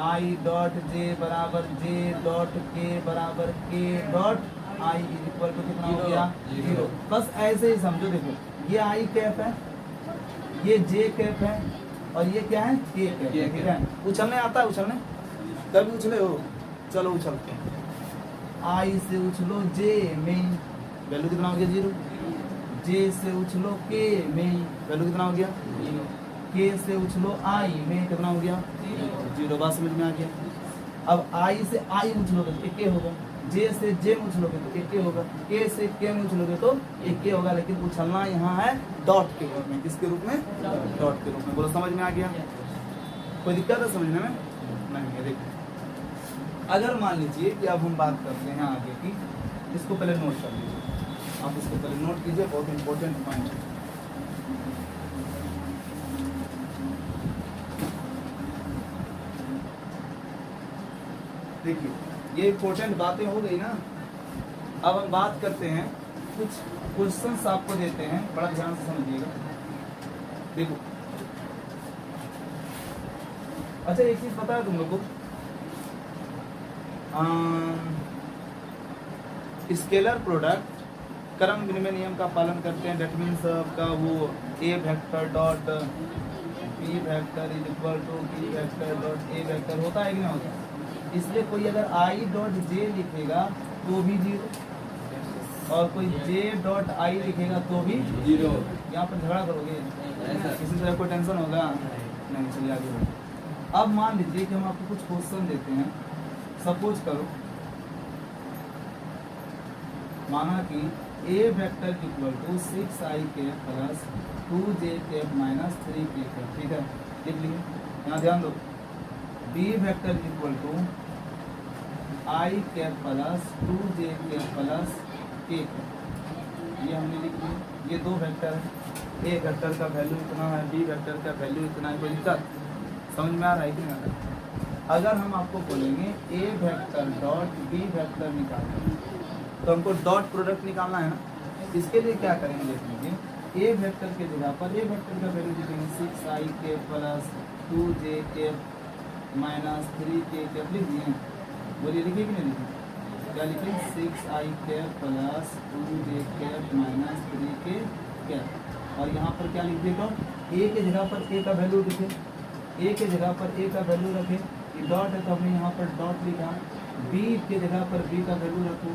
आई डॉट जे बराबर जे डॉट के बराबर K dot I equal to कितना हो गया, 0। बस ऐसे ही समझो। देखो ये आई कैप है, ये जे कैप है, और ये क्या है, के कैप है, ठीक है। उछलने आता है, उछलने कभी उछले हो, चलो उछलते हैं। आई से उछलो जे में, वैल्यू कितना हो गया, 0। जे से उछलो के में, वैल्यू कितना हो गया, 0। के से उछलो आई में, कितना हो गया, 0। बात समझ में आ गया। अब आई से आई उछलोगे तो 1 होगा, जे से जे में उछलोगे तो 1 होगा, के से के में उछलोगे तो 1 होगा। लेकिन उछलना यहाँ है डॉट के रूप में, किसके रूप में, डॉट के रूप में। बोलो समझ में आ गया, कोई दिक्कत है समझने में, नहीं है। देखो अगर मान लीजिए कि अब हम बात करते हैं आगे की, इसको पहले नोट कर लीजिए, आप इसको पहले नोट कीजिए, बहुत इंपॉर्टेंट पॉइंट है। देखिए ये इंपॉर्टेंट बातें हो गई ना। अब हम बात करते हैं, कुछ क्वेश्चंस आपको देते हैं, बड़ा ध्यान से समझिएगा। देखो अच्छा एक चीज पता है तुम लोग को, स्केलर प्रोडक्ट क्रम विनिमय नियम का पालन करते हैं। डेट मीन्स आपका वो A vector dot B vector is equal to B vector dot A vector होता है कि नहीं होता? इसलिए कोई अगर आई डॉट जे लिखेगा तो भी जीरो और कोई जे डॉट आई लिखेगा तो भी जीरो। यहाँ पर झगड़ा करोगे? किसी तरह कोई टेंशन होगा नहीं? चलिए आगे बढ़ो। अब मान लीजिए कि हम आपको कुछ क्वेश्चन देते हैं। सपोज करो माना कि A vector equal to 6i cap plus 2j cap minus 3k cap. ठीक है, लिख लीजिए। यहाँ ध्यान दो, B vector equal to I cap plus 2j cap plus k cap. ये हमने लिख लिया। ये दो वेक्टर है, ए वेक्टर का वैल्यू इतना है, बी वेक्टर का वैल्यू इतना है। कोई दिक्कत समझ में आ रहा है कि नहीं आ रहा है? अगर हम आपको बोलेंगे ए वेक्टर डॉट बी वेक्टर निकालना, तो हमको डॉट प्रोडक्ट निकालना है ना। इसके लिए क्या करेंगे देख लीजिए। ए वेक्टर के जगह पर ए वेक्टर का वैल्यू लिखेंगे 6i के प्लस 2j के माइनस 3k के। लिख दिए? बोलिए लिखिए कि नहीं लिखिए? क्या लिखें? 6i के प्लस 2j के माइनस 3k के। और यहाँ पर क्या लिख दिए? डॉट। ए के जगह पर ए का वैल्यू लिखे, ए के जगह पर ए का वैल्यू रखे। ये डॉट है तो हमने यहाँ पर डॉट लिखा। बी के जगह पर बी का वैल्यू रखो,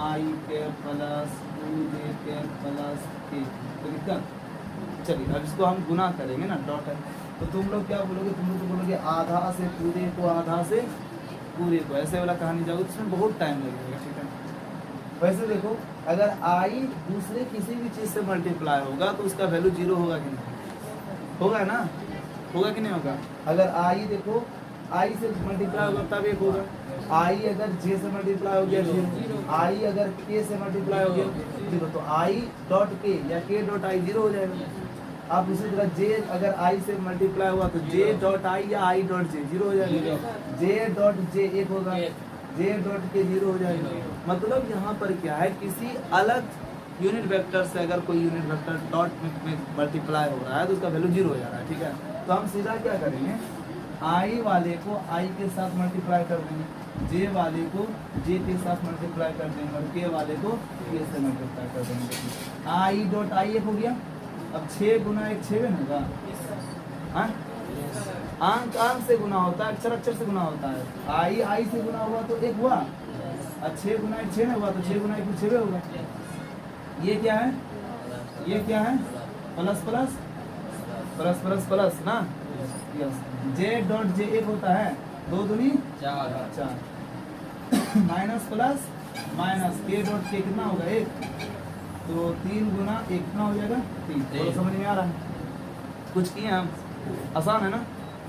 आई के प्लस 2j के प्लस k। तो दिक्कत? चलिए अब इसको हम गुना करेंगे ना, डॉट है तो तुम लोग क्या बोलोगे? तुम लोग तो बोलोगे आधा से पूरे को, आधा से पूरे को। ऐसे वाला कहानी जाओगे तो इसमें बहुत टाइम लगेगा। ठीक है, वैसे देखो अगर आई दूसरे किसी भी चीज़ से मल्टीप्लाई होगा तो उसका वैल्यू जीरो होगा कि नहीं? होगा ना? होगा कि नहीं होगा? अगर आई देखो आई से मल्टीप्लाई होगा तब एक होगा। आई अगर जे से मल्टीप्लाई हो गया जीरो, आई अगर के से मल्टीप्लाई हो गया जीरो, तो आई डॉट के या के डॉट आई जीरो हो जाएगा। अब इसी तरह जे अगर आई से मल्टीप्लाई हुआ तो जे डॉट आई या आई डॉट जे जीरो हो जाएगा। जे डॉट जे एक होगा, जे डॉट के जीरो हो जाएगा। मतलब यहाँ पर क्या है, किसी अलग यूनिट वेक्टर से अगर कोई यूनिट वेक्टर डॉट में मल्टीप्लाई हो रहा है तो उसका वैल्यू जीरो हो जा रहा है। ठीक है, तो हम सीधा क्या करेंगे? आई वाले को आई के साथ मल्टीप्लाई कर देंगे, जे वाले को जे के साथ मल्टीप्लाई कर देंगे और के वाले को के से मल्टीप्लाई कर देंगे। आई डॉट आई एक हो गया। अब 6 गुना 1 6 में होगा। हाँ, अंक अंक से गुना होता है, अक्षर अक्षर से गुना होता है। आई आई से गुना हुआ तो एक हुआ, और 6 गुना 1 6 में हुआ तो 6 गुना 1 6 में होगा। ये क्या है? ये क्या है? Plus plus plus plus plus ना। यस, जे डॉट जे एक होता है, 2 दूनी 4 माइनस प्लस माइनस के डॉट के कितना होगा? 1। तो 3 गुना 1 कितना हो जाएगा? 3। तो समझ में आ रहा है? कुछ किए हम? आसान है ना?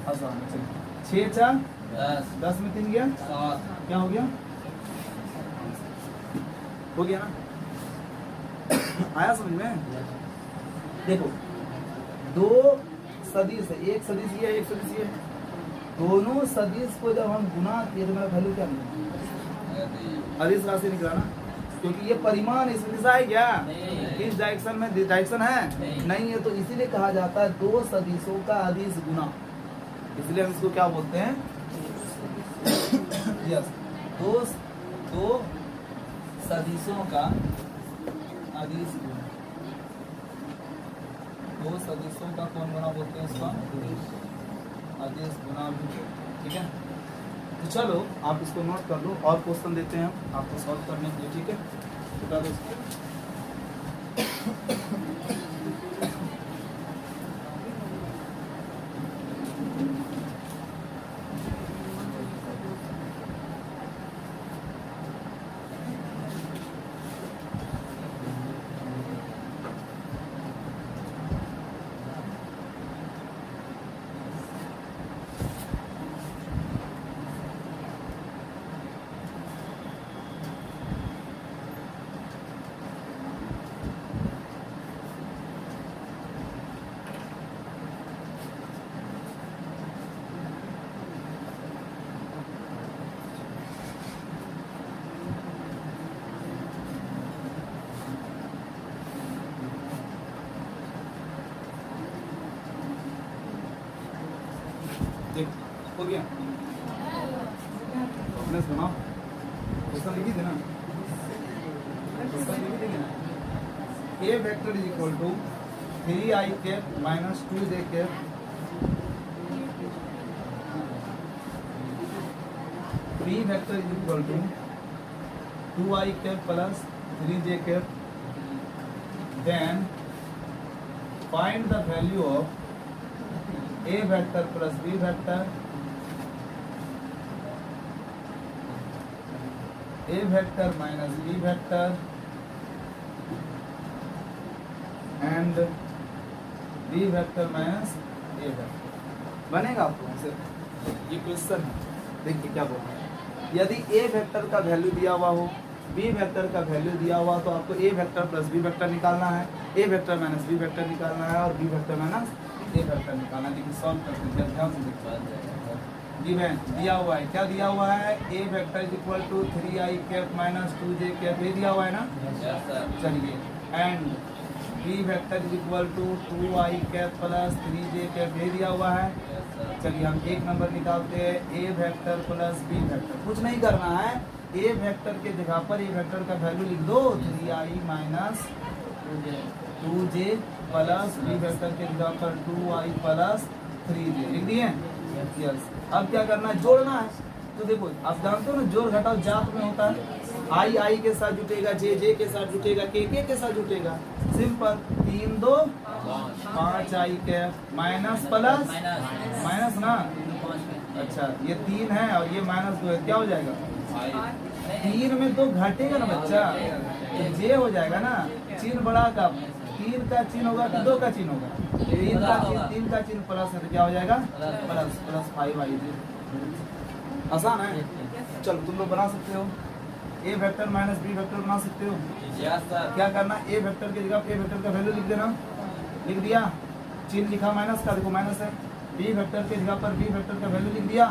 आसान है। चलिए 6 4 10 में 3 गया 7। क्या हो गया? हो गया ना? आया समझ में? देखो दो सदिश है, एक सदिश ये एक सदिश ये, दोनों सदिश को जब हम गुना किए तो मेरा वैल्यू क्या मिलेगा? अदिश राशि निकला ना, क्योंकि ये परिमाण इसमें दिशा है क्या? इस डायरेक्शन में डायरेक्शन है नहीं है, तो इसीलिए कहा जाता है दो सदिशों का अदिश गुना। इसलिए हम इसको क्या बोलते हैं? यस, दो सदिशों का अदिश गुना। दो सदिशों का कौन गुना बोलते हैं? इसका अदिश गुना भी। ठीक है, तो चलो आप इसको नोट कर लो और क्वेश्चन देते हैं हम आपको सॉल्व करने के लिए। ठीक है, बता दो इसको। हो गया? अपने सुनाओ, क्वेश्चन लिखी थी ना? क्वेश्चन लिखी थी ना? A vector is equal to 3i cap minus 2j cap B vector is equal to 2i cap plus 3j cap, then find the value of a vector plus b vector, a vector minus b vector and b vector minus a vector. बनेगा आपको ऐसे? ये question है, देखिए क्या बोल रहे हैं। यदि a वेक्टर का वैल्यू दिया हुआ हो, b वेक्टर का वैल्यू दिया हुआ, तो आपको a vector plus b vector निकालना है, a vector minus b vector निकालना है और b vector minus a vector निकालना है। देखिए सॉल्व करते हैं, ध्यान से देखिए। गिवन दिया हुआ है, क्या दिया हुआ है? a vector is equal to 3i cap minus 2j cap, ये दिया हुआ है ना। चलिए, and b vector is equal to 2i cap plus 3j cap, ये दिया हुआ है। चलिए हम एक नंबर निकालते हैं, a vector plus b vector. कुछ नहीं करना है, a वेक्टर के जगह पर a वेक्टर का वैल्यू लिख दो 3i minus 2j plus b vector के जगह पर 2i प्लस 3j लिख दिए। यस, अब क्या करना है? जोड़ना है। तो देखो आप जानते हो ना, जोड़ घटाव जाप में होता है। आई के साथ जुटेगा, जे के साथ जुटेगा, के साथ जुटेगा। Simple, 3 2 5i cap minus plus minus ना। अच्छा, ये 3 है और ये माइनस 2 है, क्या हो जाएगा? 3 में 2 घटेगा ना बच्चा, तो जे हो जाएगा ना। चिन्ह बड़ा का 3 का चिन्ह होगा कि 2 का चिन्ह होगा? 3 का चिन्ह प्लस है, तो क्या हो जाएगा? Plus 5i। आसान है, चलो तुम लोग बना सकते हो। A vector minus B vector बना सकते हो। क्या करना? ए वेक्टर की जगह ए वेक्टर का वैल्यू लिख देना। लिख दिया, चिन्ह लिखा माइनस का, देखो माइनस है। बी वेक्टर की जगह पर बी वेक्टर का वैल्यू लिख दिया।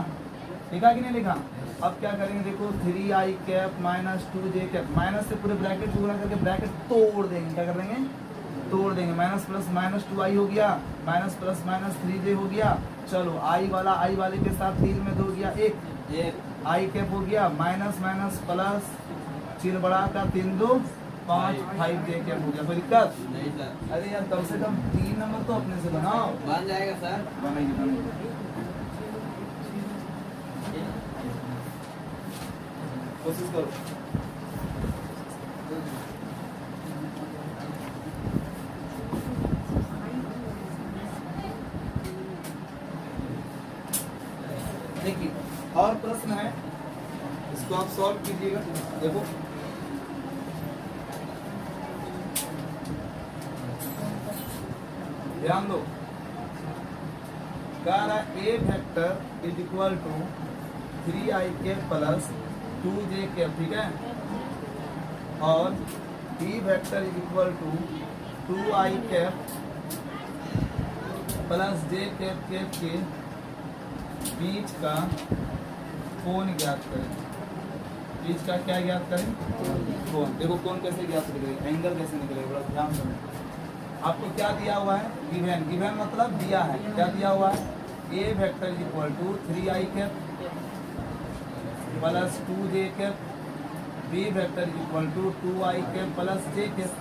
लिखा कि नहीं लिखा? अब क्या करेंगे? देखो 3i cap minus 2j cap, minus से पूरे ब्रैकेट को गुणा करके ब्रैकेट तोड़ देंगे। क्या कर देंगे? तोड़ देंगे। माइनस प्लस माइनस 2i हो गया, माइनस प्लस माइनस 3j हो गया। चलो आई वाले के साथ 3 में 2 गया 1 आई कैप हो गया, माइनस माइनस प्लस, चिन्ह बढ़ा का 3 2 5 5j कैप हो गया। कोई दिक्कत नहीं सर। अरे यार, कम से कम 3 नंबर तो अपने से बनाओ। बन जाएगा सर। बनाइए, कोशिश करो। देखिए और प्रश्न है, इसको आप सॉल्व कीजिएगा। देखो ध्यान दो, कह रहा A vector is equal to 3i cap plus 2j cap, ठीक है। और B vector is equal to 2i cap plus j cap के बीच का कोण ज्ञात करें। बीच का क्या ज्ञात करें? कोण। देखो कोण कैसे ज्ञात करेंगे, एंगल कैसे निकलेगा, बड़ा ध्यान से। आपको क्या दिया हुआ है? गिवन। गिवन मतलब दिया है। क्या दिया हुआ है? A vector is equal to 3i cap plus 2j cap, B vector is equal to 2i cap plus j cap,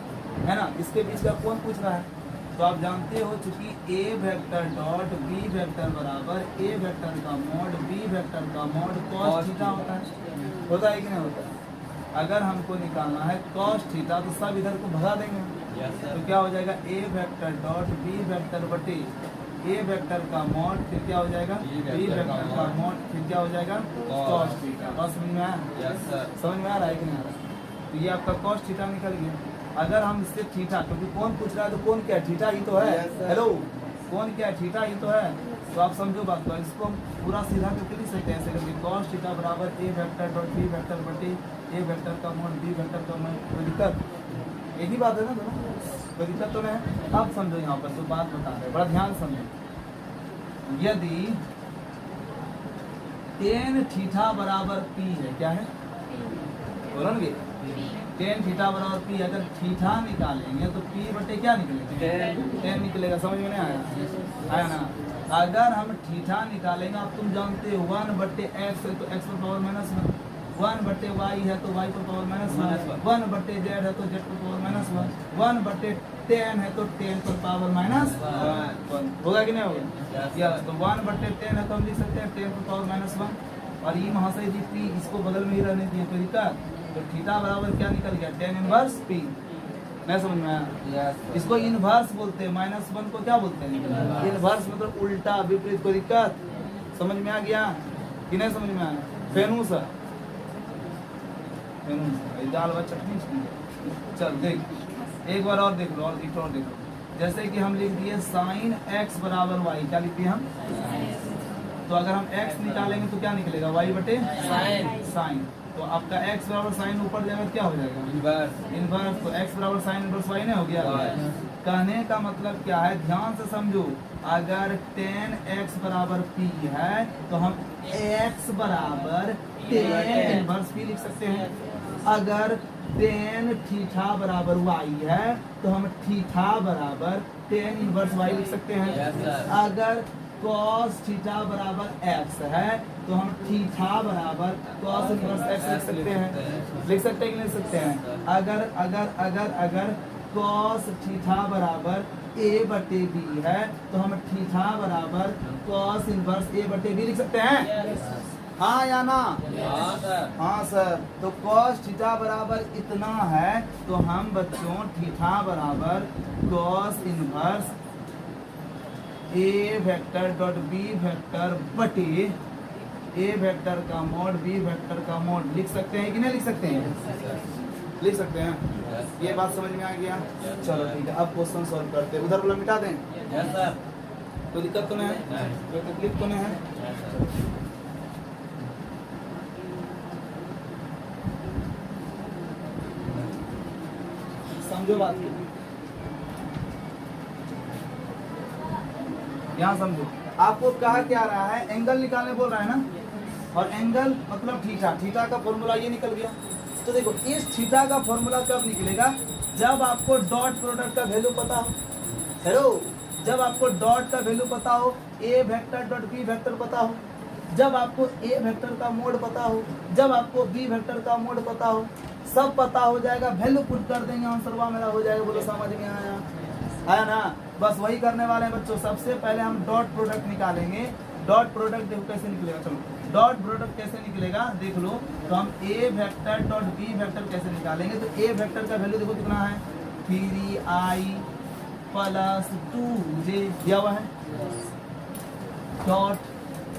है ना। इसके बीच का कोण पूछ रहा है। तो आप जानते हो, चूंकि A vector dot B vector बराबर ए वेक्टर का मॉड बी वेक्टर का मॉड cos थीटा होता है कि नहीं होता है? अगर हमको निकालना है cos थीटा, तो सब इधर को भगा देंगे। तो क्या हो जाएगा? ए वेक्टर डॉट बी वेक्टर बटे ए वेक्टर का मॉड, फिर क्या हो जाएगा? बी वेक्टर का मॉड, फिर क्या हो जाएगा? cos theta. बात समझ में आया? समझ में आ रहा है कि नहीं आ रहा है? तो ये आपका cos थीटा निकल गया। अगर हम इससे थीटा, क्योंकि कौन पूछ रहा है, तो कौन क्या है? थीटा ही तो है। हेलो, कौन क्या है? थीटा ही तो है। तो आप समझो बात को, इसको हम पूरा सीधा करके लिख सकते हैं ऐसे करके, cos थीटा बराबर ए वेक्टर डॉट बी वेक्टर बटे ए वेक्टर का मॉड बी वेक्टर का मॉड। कोई दिक्कत? एक ही बात है ना दोनों, कोई दिक्कत तो नहीं। अब समझो यहाँ पर जो बात बता रहे, बड़ा ध्यान समझो। यदि tan थीटा बराबर p है, क्या है? बोलोगे tan थीटा बराबर p, अगर थीटा निकालेंगे तो p बटे क्या निकलेगा? tan निकलेगा। समझ में नहीं आया? आया ना। अगर हम थीटा निकालेंगे, अब तुम जानते हो 1 बटे x है तो x पर पावर माइनस 1 बटे y है तो y पर पावर माइनस 1 बटे z है तो z पर पावर माइनस 1 बटे tan है तो tan पर पावर माइनस 1 होगा कि नहीं होगा? या तो 1 बटे 10 है तो हम लिख सकते हैं 10 पर पावर माइनस 1। और ये महाशय जी पी इसको बगल में ही रहने दिए, कोई दिक्कत? तो थीटा बराबर क्या निकल गया? tan inverse P. मैं समझ में आया? यस इसको इनवर्स बोलते हैं, -1 को क्या बोलते हैं? इनवर्स मतलब उल्टा विपरीत। कोई दिक्कत? समझ में आ गया कि नहीं समझ में आया? फेनूस दाल व चटनी इसकी। चल देख एक बार और देख लो, और एक और देख लो। जैसे कि हम लिख दिए साइन x बराबर वाई, क्या लिख दिए हम? तो अगर हम x निकालेंगे तो क्या निकलेगा? y बटे साइन। तो आपका x बराबर साइन ऊपर जाएगा तो क्या हो जाएगा? Inverse inverse. तो x बराबर साइन इनवर्स y नहीं हो गया? Y। कहने का मतलब क्या है, ध्यान से समझो। अगर tan x बराबर p है तो हम x बराबर tan इनवर्स p लिख सकते हैं। अगर tan थीटा बराबर y है तो हम थीटा बराबर tan इनवर्स y लिख सकते हैं। Yes, sir। अगर cos थीटा बराबर x है तो हम थीटा बराबर cos इनवर्स x लिख सकते हैं। लिख सकते हैं कि नहीं लिख सकते हैं? अगर अगर अगर अगर cos थीटा बराबर a बटे b है तो हम थीटा बराबर cos इनवर्स a बटे b लिख सकते हैं। हाँ या ना? हाँ सर हाँ सर। तो cos थीटा बराबर इतना है तो हम बच्चों थीटा बराबर cos inverse a vector dot b vector बटे a वेक्टर का मोड b वेक्टर का मोड लिख सकते हैं कि नहीं लिख सकते हैं? लिख सकते हैं। ये बात समझ में आ गया? चलो ठीक है, अब क्वेश्चन सॉल्व करते हैं। उधर वाला मिटा दें, यस सर कोई दिक्कत तो नहीं है? कोई तकलीफ तो नहीं है? समझो बात को, यहाँ समझो। आपको कहा क्या रहा है? एंगल निकालने बोल रहा है ना, और एंगल मतलब थीटा। थीटा का फॉर्मूला ये निकल गया। तो देखो इस थीटा का फॉर्मूला कब निकलेगा? जब आपको डॉट प्रोडक्ट का वैल्यू पता हो। हेलो, जब आपको डॉट का वैल्यू पता हो, A vector dot B vector पता हो, जब आपको ए वेक्टर का मोड पता हो, जब आपको बी वेक्टर का मोड पता हो, सब पता हो जाएगा। वैल्यू पुट कर देंगे, आंसर मेरा हो जाएगा। बोलो समझ में आया? आया ना? बस वही करने वाले हैं बच्चों। सबसे पहले हम डॉट प्रोडक्ट निकालेंगे। डॉट प्रोडक्ट देखो कैसे निकलेगा। चलो डॉट प्रोडक्ट कैसे निकलेगा देख लो। तो हम ए वेक्टर डॉट बी वेक्टर कैसे निकालेंगे? तो ए वेक्टर का वैल्यू देखो कितना है? 3i प्लस 2j दिया हुआ है। डॉट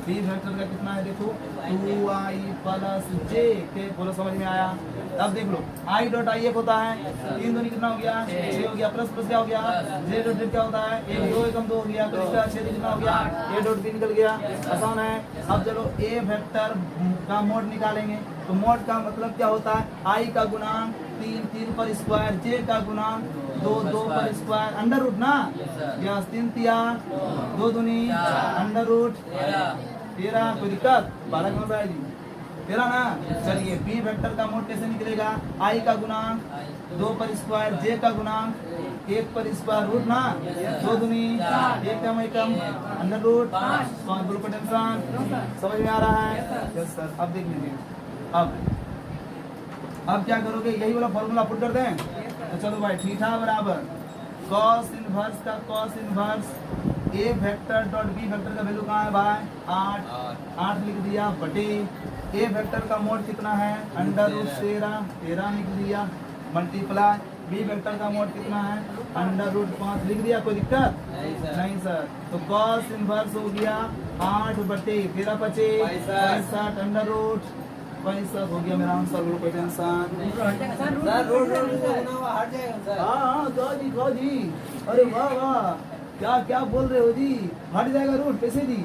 बी वेक्टर का कितना है देखो? 2i प्लस j के। बोलो समझ में आया? अब देख लो i डॉट i एक होता है, 3 दूनी कितना हो गया? 6 हो गया। प्लस प्लस क्या हो गया? j डॉट z क्या होता है? 1 2 एकम 2 हो गया। तो इसका 6 कितना हो गया? a डॉट b निकल गया। आसान है। अब चलो a वेक्टर का मोड निकालेंगे। तो मोड का मतलब क्या होता है? i का गुणांक 3 3 पर स्क्वायर, j का गुणांक 2 2 पर स्क्वायर, अंडर रूट ना? यस 3 तिया 2 दूनी अंडर रूट 13। कोई दिक्कत? 12 कौन रहा है जी? 13 ना? चलिए बी वेक्टर का मोड कैसे निकलेगा? i का गुणांक 2 पर स्क्वायर, j का गुणांक 1 पर स्क्वायर रूट ना? 2 दूनी एकम एकम अंडर रूट 5। बोलो को टेंशन समझ में आ रहा है? Yes sir. अब देख लीजिए। अब क्या करोगे? यही वाला फॉर्मूला पुट कर दें। तो चलो भाई थीटा बराबर cos इनवर्स का cos इनवर्स ए वेक्टर डॉट बी वेक्टर का वैल्यू कहाँ है भाई? 8 लिख दिया बटे ए वेक्टर का मोड कितना है? अंडर रूट 13 लिख दिया मल्टीप्लाई बी वेक्टर का मोड कितना है? अंडर रूट 5 लिख दिया। कोई दिक्कत? नहीं सर। तो cos इनवर्स हो गया 8 बटे 13 बचे 65 अंडर रूट 65 हो गया मेरा आंसर। बोलो कोई टेंशन? सर रोड रोड से बना हुआ हट जाएगा सर। हाँ गाओ जी। अरे वाह वाह, क्या क्या बोल रहे हो जी? हट जाएगा रूट? कैसे जी?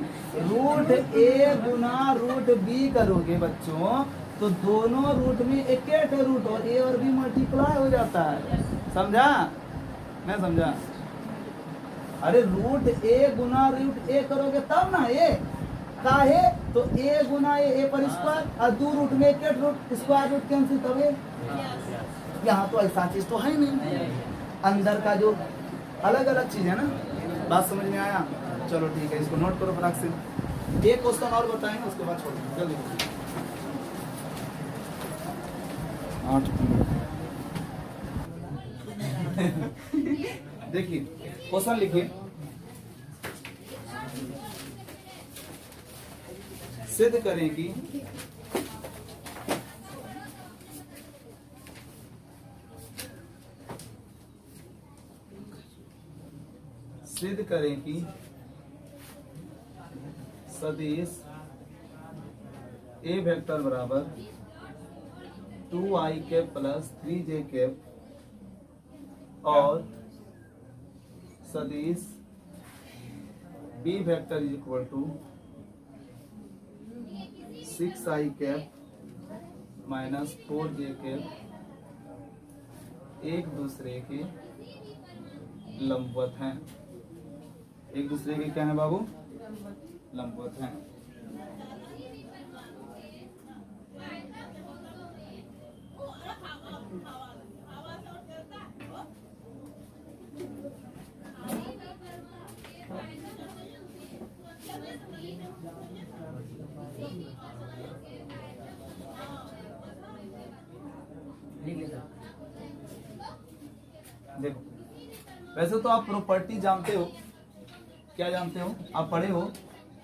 रूट ए गुना रूट बी करोगे बच्चों तो दोनों रूट में एक एक रूट और ए और बी मल्टीप्लाई हो जाता है। समझा? मैं समझा? अरे रूट ए गुना रूट ए करोगे तब ना ए काहे? तो ए गुना ए पर स्क्वायर और 2 रूट में एक रूट स्क्वायर रूट कैंसिल करोगे। यहाँ तो ऐसा चीज तो है नहीं, अंदर का जो अलग अलग चीज है ना। बात समझ में आया? चलो ठीक है, इसको नोट करो फटाक से। एक क्वेश्चन और बताएंगे उसके बाद छोड़ देंगे। जल्दी 8 देखिए क्वेश्चन लिखिए। सिद्ध करें कि सिद्ध करें कि सदिश ए वेक्टर बराबर 2i cap plus 3j cap और सदिश B vector is equal to 6i cap minus 4j cap एक दूसरे के लंबवत हैं। एक दूसरे के क्या है बाबू? लंबवत हैं। देखो, वैसे तो आप प्रॉपर्टी जानते हो, क्या जानते हो? आप पढ़े हो।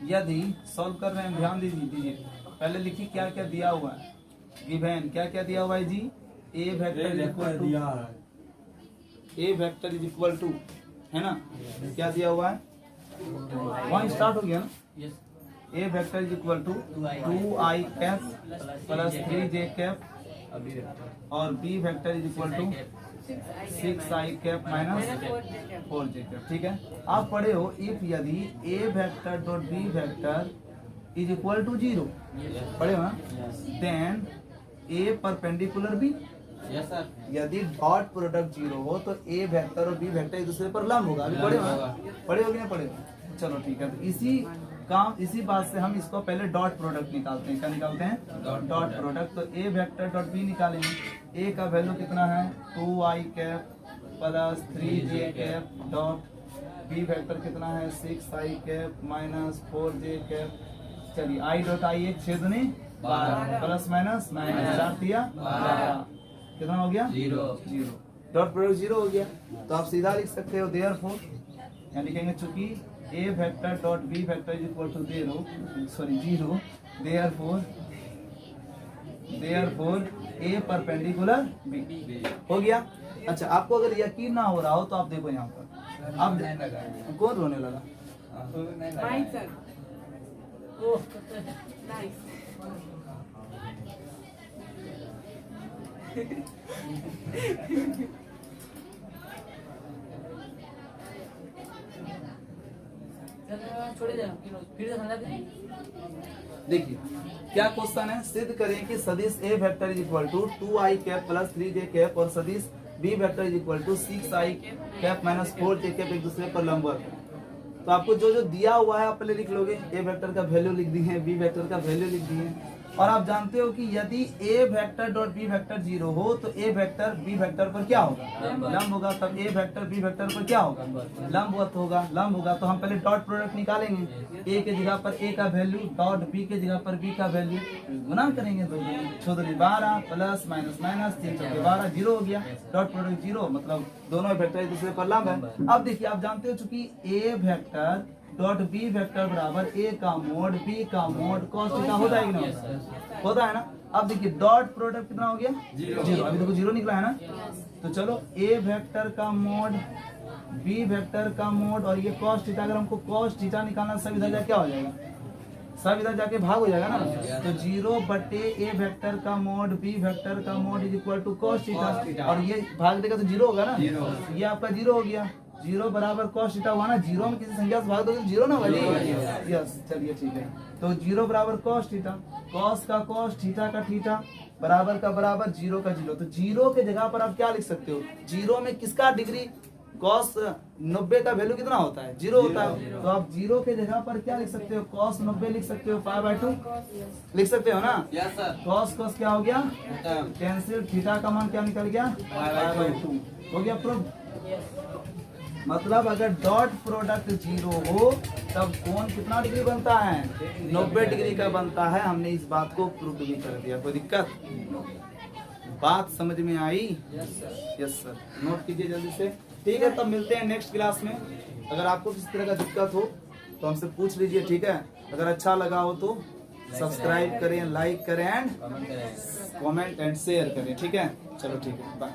यदि सॉल्व कर रहे हैं, ध्यान दीजिए। पहले लिखिए क्या क्या दिया हुआ है। गिवन क्या क्या दिया हुआ है जी? A vector is equal to, A vector is equal to, है ना? क्या दिया हुआ है? वहाँ स्टार्ट हो गया ना। A vector is equal to 2i cap plus 3j cap और B vector is equal to 6i cap minus 4j cap. ठीक है, आप पढ़े हो इफ यदि ए vector dot B vector is equal to 0, पढ़े हो ना? देन ए परपेंडिकुलर बी, यदि डॉट प्रोडक्ट 0 हो तो ए वेक्टर और बी वेक्टर एक दूसरे पर लंब होगा। अभी पढ़े हो ना? पढ़े हो कि नहीं पढ़े हो? चलो ठीक है, तो इसी बात से हम इसको पहले डॉट प्रोडक्ट निकालते हैं। क्या निकालते हैं? Dot product. तो ए वेक्टर डॉट बी निकालेंगे। ए का वैल्यू कितना है? 2i cap plus 3j cap dot B vector कितना है? 6i cap minus 4j cap. चलिए i डॉट i एक छेद ने 12 प्लस माइनस 4 दिया 12, कितना हो गया? 0। डॉट प्रोडक्ट 0 हो गया, तो आप सीधा लिख सकते हो देयरफॉर, यानी लिखेंगे चूंकि A vector dot B vector is equal to 0, therefore A perpendicular B. हो गया। अच्छा, आपको अगर यकीन ना हो रहा हो तो आप देखो यहाँ पर, आप कौन रोने लगा? देखिए क्या क्वेश्चन है। सिद्ध करें कि सदिश A vector is equal to 2i cap plus 3j cap और सदिश B vector is equal to 6i cap minus 4j cap एक दूसरे पर लंबवत है। तो आपको जो जो दिया हुआ है आप पहले लिख लोगे। ए वेक्टर का वैल्यू लिख दी है, बी वेक्टर का वैल्यू लिख दी है, और आप जानते हो कि यदि ए वेक्टर डॉट बी वेक्टर 0 हो तो ए वेक्टर बी वेक्टर पर क्या होगा? लंब होगा। तब ए वेक्टर बी वेक्टर पर क्या होगा? लंबवत होगा। लंब होगा तो हम पहले डॉट प्रोडक्ट निकालेंगे। ए के जगह पर ए का वैल्यू डॉट बी के जगह पर बी का वैल्यू गुना करेंगे। 12 प्लस माइनस माइनस 3 चौके 12, 0 हो गया। डॉट प्रोडक्ट 0 मतलब दोनों वेक्टर एक दूसरे पर लंब है। अब देखिए, आप जानते हो चूंकि A vector dot B vector बराबर ए का मोड बी का मोड cos थीटा होता है कि नहीं? होता है ना। अब देखिए डॉट प्रोडक्ट कितना हो गया? 0। अभी देखो 0 निकला है ना। तो चलो ए वेक्टर का मोड बी वेक्टर का मोड और ये cos थीटा, अगर हमको cos थीटा निकालना सब इधर जाके क्या हो जाएगा? सब इधर जाके भाग हो जाएगा ना। तो 0 बटे ए वेक्टर का मोड बी वेक्टर का mod is equal to cos theta, और ये भाग देगा तो 0 होगा ना। ये आपका 0 हो गया। 0 बराबर cos थीटा हुआ ना। 0 में किसी संख्या से भाग दोगे 0 ना भाई? यस, चलिए ठीक है। तो 0 बराबर cos थीटा, cos का cos थीटा का थीटा बराबर का बराबर 0 का 0। तो 0 के जगह पर आप क्या लिख सकते हो? 0 में किसका डिग्री? cos 90 का वैल्यू कितना होता है? 0 होता है। तो आप 0 के जगह पर क्या लिख सकते हो? cos 90 लिख सकते हो, π/2 लिख सकते हो ना। cos cos क्या हो गया? कैंसिल। थीटा का मान क्या निकल गया? π/2 हो गया। प्रूफ मतलब अगर डॉट प्रोडक्ट 0 हो तब कोण कितना डिग्री बनता है? 90 डिग्री का बनता है। हमने इस बात को प्रूफ भी कर दिया। कोई दिक्कत? बात समझ में आई? Yes sir. नोट कीजिए जल्दी से। ठीक है, तब मिलते हैं नेक्स्ट क्लास में। अगर आपको किसी तरह का दिक्कत हो तो हमसे पूछ लीजिए। ठीक है, अगर अच्छा लगा हो तो सब्सक्राइब करें, लाइक करें एंड कमेंट एंड शेयर करें। ठीक है, चलो ठीक है, बाय।